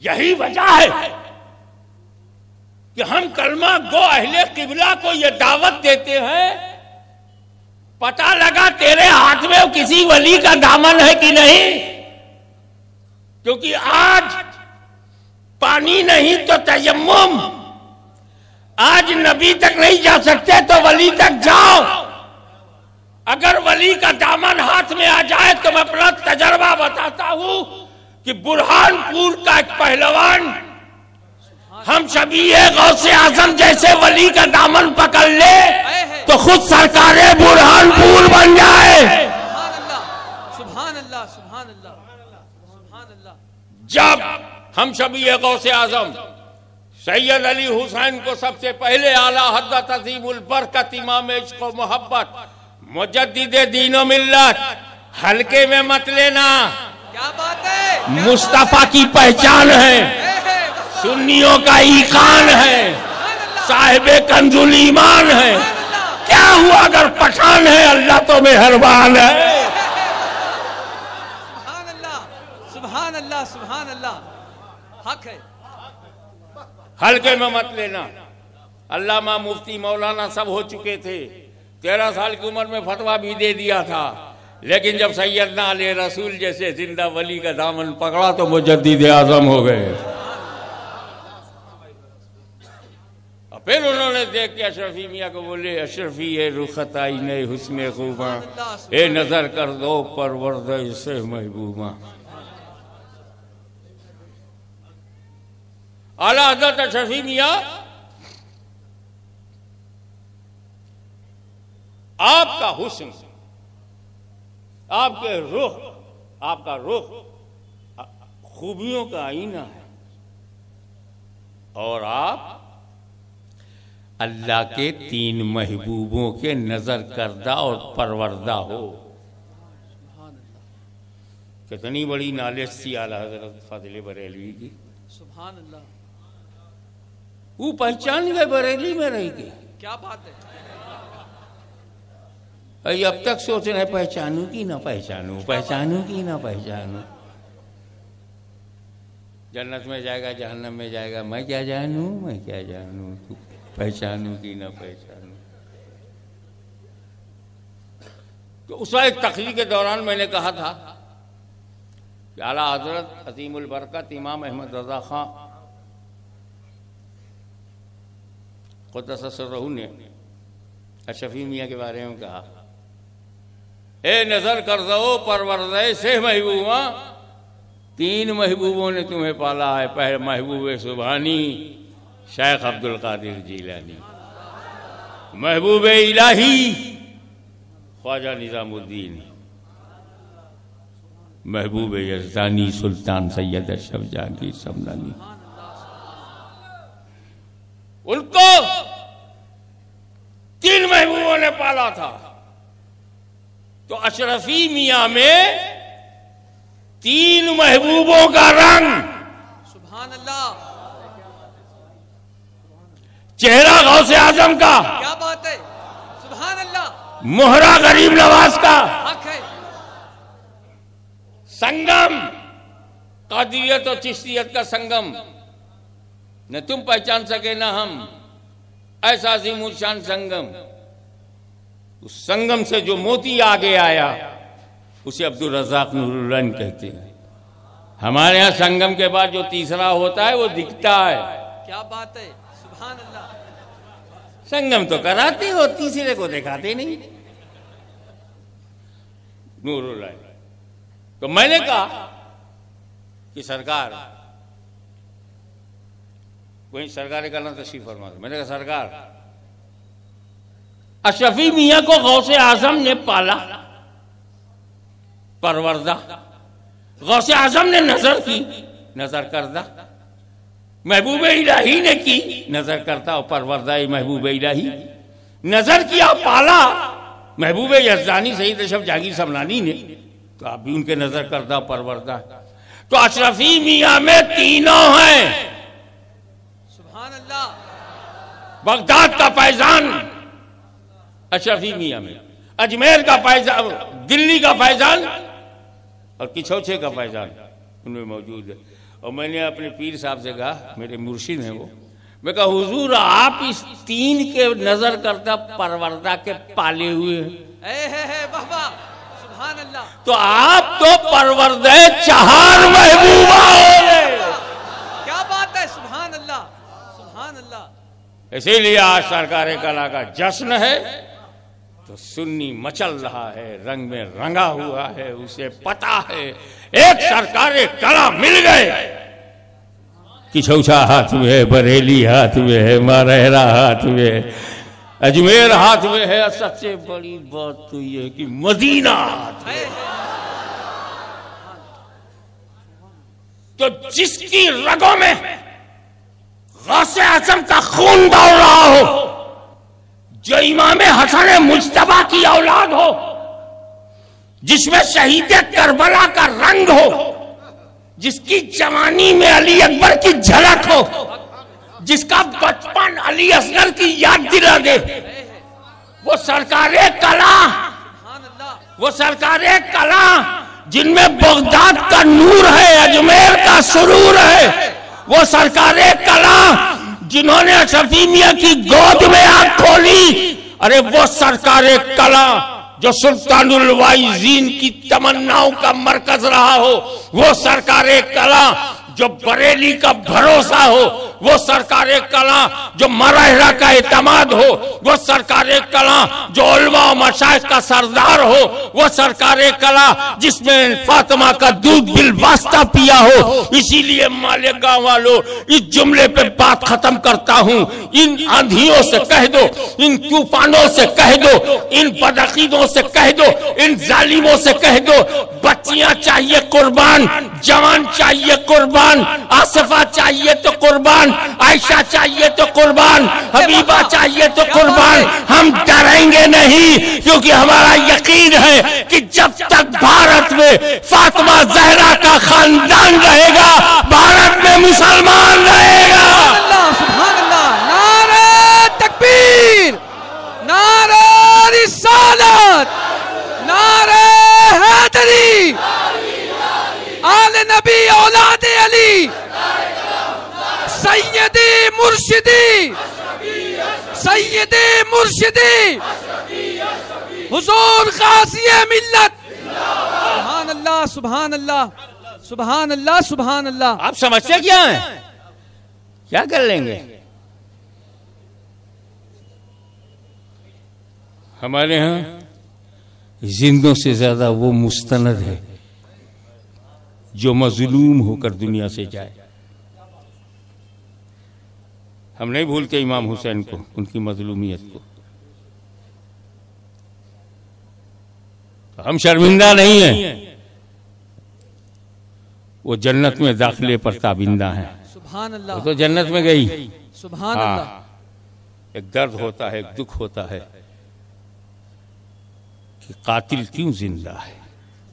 यही वजह है कि हम कलमा गो अहले किबला को ये दावत देते हैं, पता लगा तेरे हाथ में किसी वली का दामन है कि नहीं, क्योंकि आज पानी नहीं तो तयम्मुम, आज नबी तक नहीं जा सकते तो वली तक जाओ। अगर वली का दामन हाथ में आ जाए तो मैं अपना तजर्बा बताता हूं कि बुरहानपुर का एक पहलवान हम सभी गौसे आजम जैसे वली का दामन पकड़ ले तो खुद सरकारे बुरहानपुर बन जाए। सुभान अल्लाह, सुभान अल्लाह, सुभान अल्लाह। जब हम सभी गौसे आजम सैयद अली हुसैन को सबसे पहले आला हज़रत अज़ीमुल बरकत इमाम इश्क़ व मोहब्बत मुजद्दिद दीन व मिल्लत, हल्के में मत लेना, क्या बात है, मुस्तफा की पहचान है, सुन्नियों का ईकान है, साहिबे कंजुल ईमान है। क्या हुआ अगर पठान है, अल्लाह तो मेहरबान है। सुभान अल्लाह, सुभान अल्लाह, सुभान अल्लाह, हक है। हल्के में मत लेना। अल्लामा मुफ्ती मौलाना सब हो चुके थे, 13 साल की उम्र में फतवा भी दे दिया था, लेकिन जब सैयदना अली रसूल जैसे जिंदा वली का दामन पकड़ा तो मुजद्दिद आजम हो गए। और फिर उन्होंने देख के अशरफी मियाँ को बोले, अशरफी ये रुखत आई ने हुस्ने खूबा, ए नजर कर दो परवरद से महबूबा। आला हज़रत अशरफी मियाँ आपका हुस्न, आपके रुख, आपका रुख खूबियों का आईना है, और आप अल्लाह के 3 महबूबों के नजर करदा और परवरदा हो। कितनी बड़ी नॉलेज थी आला हज़रत फाजिल बरेलवी की। सुभान अल्लाह। वो पहचान गए बरेली में रह गए। क्या बात है। अब तक सोच रहे पहचानू कि ना पहचानू, पहचानू कि ना पहचानू। जन्नत में जाएगा जहन्नम में जाएगा, मैं क्या जानू, मैं क्या जानू, पहचानू कि ना पहचानू। तो उस वक्त तकरीर के दौरान मैंने कहा था कि आला हजरत अज़ीमुल बरकत इमाम अहमद रज़ा खां क़ुद्दस सिर्रहू ने अशरफी मियाँ के बारे में कहा, ए नजर कर दो परवरदे से महबूबा, 3 महबूबों ने तुम्हें पाला है। पहले महबूब सुभानी शेख अब्दुल कादिर जीलानी, महबूब इलाही ख्वाजा निजामुद्दीन, महबूब यज़दानी सुल्तान सैयद अशरफ जहांगीर समदानी। उनको 3 महबूबों ने पाला था। तो अशरफी मियाँ में 3 महबूबों का रंग, सुभान अल्लाह, चेहरा गौसे आजम का, क्या बात है, सुभान अल्लाह, मोहरा गरीब नवाज का, हक है, संगम कादिरियत और चिश्तियत का संगम, न तुम पहचान सके न हम, ऐसा अज़ीमुल शान संगम। उस संगम से जो मोती आगे आया उसे अब्दुल रज़ाक नूरुल्लाह कहते हैं। हमारे यहाँ संगम के बाद जो तीसरा होता है वो दिखता है। क्या बात है, सुभान अल्लाह। संगम तो कराते हो, तीसरे को दिखाते नहीं। नूरुल्लाह। तो मैंने कहा कि सरकार, वही सरकार का नाम तशरीफ फरमा दो। मैंने कहा सरकार, अशरफी मियाँ को गौसे आजम ने पाला, परवरदा, गौसे आजम ने नजर की, नजर करदा, महबूब इलाही ने की, नजर करता और परवरदा महबूब इलाही, नजर किया पाला महबूब यज़दानी सईद अशरफ जहांगीर समदानी ने, तो आप भी उनके नजर करदा परवरदा। तो अशरफी मियाँ में तीनों हैं। सुभान अल्लाह। बगदाद का फैजान अशरफी मियाँ में, अजमेर का फैजान, दिल्ली का फैजान और किछौछे का फैजान उनमें मौजूद है। और मैंने अपने पीर साहब से कहा, मेरे मुर्शिद हैं वो, मैं कहा हुजूर आप इस 3 के नजर करता परवरदा के पाले हुए हैं। बाबा सुभान अल्लाह। तो आप तो परवरदे 4 महबूबा हो। क्या बात है, सुभान अल्लाह सुभान अल्लाह। इसीलिए आज सरकार कला का जश्न है तो सुन्नी मचल रहा है, रंग में रंगा हुआ है, उसे पता है एक सरकार कला मिल गए कि छौछा हाथ में है, बरेली हाथ में है, मारहरा हाथ में है, अजमेर हाथ में है, सबसे बड़ी बात तो यह कि मदीना हाथ में। तो जिसकी रगों में गौसे आजम का खून दौड़ रहा हो, जो इमाम हसन मुज्तबा की औलाद हो, जिसमें शहीद करबला का रंग हो, जिसकी जवानी में अली अकबर की झलक हो, जिसका बचपन अली असगर की याद दिला दे, वो सरकारे कला, वो सरकारे कला जिनमें बगदाद का नूर है, अजमेर का सुरूर है, वो सरकारे कला जिन्होंने अशरफी मियां की गोद में आंख खोली, अरे वो सरकारे कला जो सुल्तानुल वाइजीन की तमन्नाओं का मरकज रहा हो, वो सरकारे कला जो बरेली का भरोसा हो, वो सरकारे कला जो मरहरा का एतमाद हो, वो सरकारे कला जो उलमा और मशाइख का सरदार हो, वो सरकारे कला जिसमें फातिमा का दूध बिल वास्ता पिया हो। इसीलिए मालेगांव वालों इस जुमले पे बात खत्म करता हूं, इन आंधियों से कह दो, इन तूफानों से कह दो, इन बदअकीदों से कह दो, इन जालिमों से कह दो, बच्चियां चाहिए कुर्बान, जवान चाहिए कुर्बान, आसिफा चाहिए तो कुर्बान, आयशा चाहिए तो कुर्बान, हबीबा चाहिए तो कुर्बान। हम डरेंगे नहीं, क्योंकि हमारा यकीन है कि जब तक भारत में फातिमा जहरा का खानदान रहेगा, भारत में मुसलमान रहेगा। सुभान अल्लाह, नारे तकबीर, नारे रिसालत, नारे हैदरी, आले नबी औलादे अली, सैयदे मुर्शिदी, सैयदे मुर्शिदी, हुजूर गाज़िए मिल्लत। सुभान अल्लाह सुभान अल्लाह सुभान अल्लाह सुभान अल्लाह। आप समझते क्या है, क्या कर लेंगे? हमारे यहां जिंदों से ज्यादा वो मुस्तनद है जो मजलूम होकर दुनिया से जाए। हम नहीं भूलते इमाम हुसैन को, उनकी मजलूमियत को। तो हम शर्मिंदा नहीं हैं, वो जन्नत में दाखिले पर ताबिंदा हैं। सुभान अल्लाह। वो तो जन्नत में गई। सुभान अल्लाह। एक दर्द होता है, एक दुख होता है कि कातिल क्यों जिंदा है।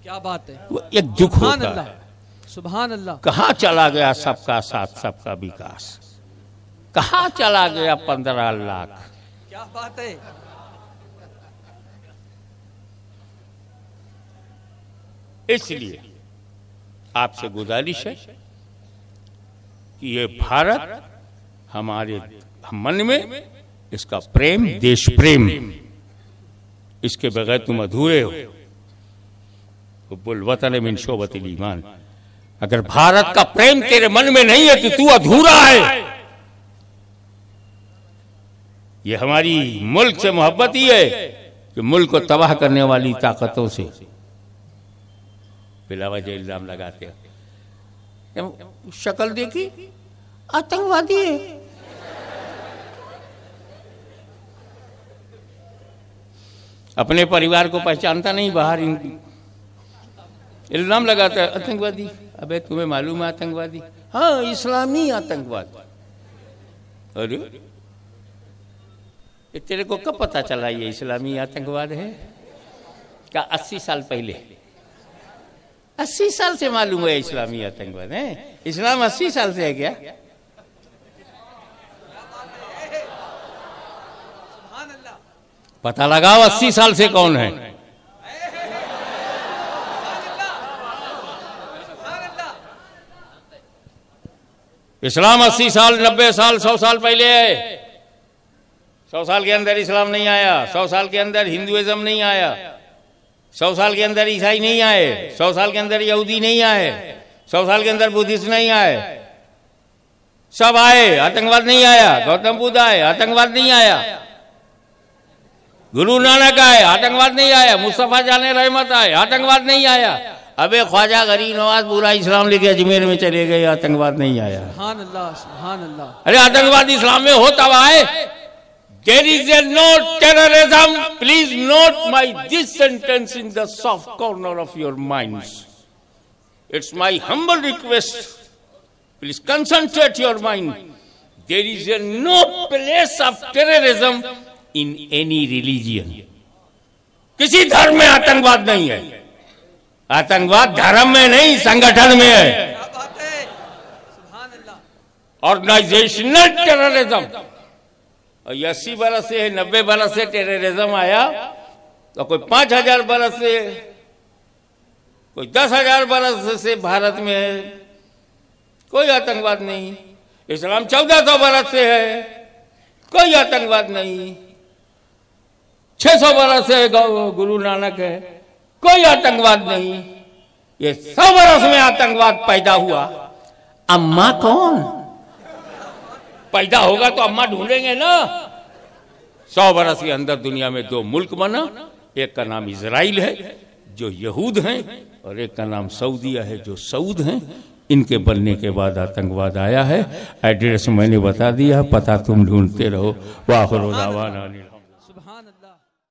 क्या बात है, वो एक दुख होता है। सुभान अल्लाह। कहाँ चला गया सबका साथ, सबका विकास? कहाँ चला गया 15 लाख? क्या बात है। इसलिए आपसे गुजारिश है कि ये भारत हमारे मन में, इसका प्रेम, देश प्रेम, इसके बगैर तुम अधूरे हो। हुब्बुल वतन मिन शोबतिल ईमान। अगर भारत का प्रेम तेरे मन में नहीं है तो तू अधूरा है। ये हमारी मुल्क से मोहब्बत ही है कि मुल्क को तबाह करने वाली ताकतों से बिलावजह इल्जाम लगाते हैं। शक्ल देखी, आतंकवादी है। अपने परिवार को पहचानता नहीं, बाहर इल्जाम लगाता है आतंकवादी। अबे तुम्हें मालूम है आतंकवादी? हाँ, इस्लामी आतंकवाद। अरे तेरे को कब पता चला ये इस्लामी आतंकवाद है? क्या 80 साल पहले? 80 साल से मालूम है इस्लामी आतंकवाद है? इस्लाम 80 साल से है क्या? पता लगाओ 80 साल से कौन है। इस्लाम 80 साल 90 साल 100 साल पहले है। 100 साल के अंदर इस्लाम नहीं आया, 100 साल के अंदर हिंदुइज्म नहीं आया, 100 साल के अंदर ईसाई नहीं आए, 100 साल के अंदर यहूदी नहीं आए, 100 साल के अंदर बुद्धिस्ट नहीं आए। सब आए, आतंकवाद नहीं आया। गौतम बुद्ध आए, आतंकवाद नहीं आया। गुरु नानक आए, आतंकवाद नहीं आया। मुस्तफा जाने रहमत आए, आतंकवाद नहीं आया। अबे ख्वाजा गरीब नवाज पूरा इस्लाम लेके अजमेर में चले गए, आतंकवाद नहीं आया। सुभान अल्लाह, सुभान अल्लाह। अरे आतंकवाद इस्लाम में हो तब आए। There is no terrorism. Please note this sentence in the soft corner of your minds. It's my humble request. Please concentrate your mind. There is no place of terrorism in any religion. किसी धर्म में आतंकवाद नहीं है। आतंकवाद धर्म में नहीं, संगठन में है। क्या बात है, सुभान अल्लाह। Organisational terrorism. 80 बरस से 90 बरस से टेररिज्म आया, तो कोई 5000 बरस से, कोई 10,000 बरस से भारत में कोई आतंकवाद नहीं। इस्लाम 1400 बरस से है, कोई आतंकवाद नहीं। 600 बरस से गुरु नानक है, कोई आतंकवाद नहीं। ये 100 बरस में आतंकवाद पैदा हुआ। अम्मा कौन पैदा होगा? तो अम्मा ढूंढेंगे ना। 100 बरस के अंदर दुनिया में 2 मुल्क बना। एक का नाम इजराइल है जो यहूद हैं, और एक का नाम सऊदिया है जो सऊद हैं। इनके बनने के बाद आतंकवाद आया है। एड्रेस मैंने बता दिया, पता तुम ढूंढते रहो। वाखिर दावाना।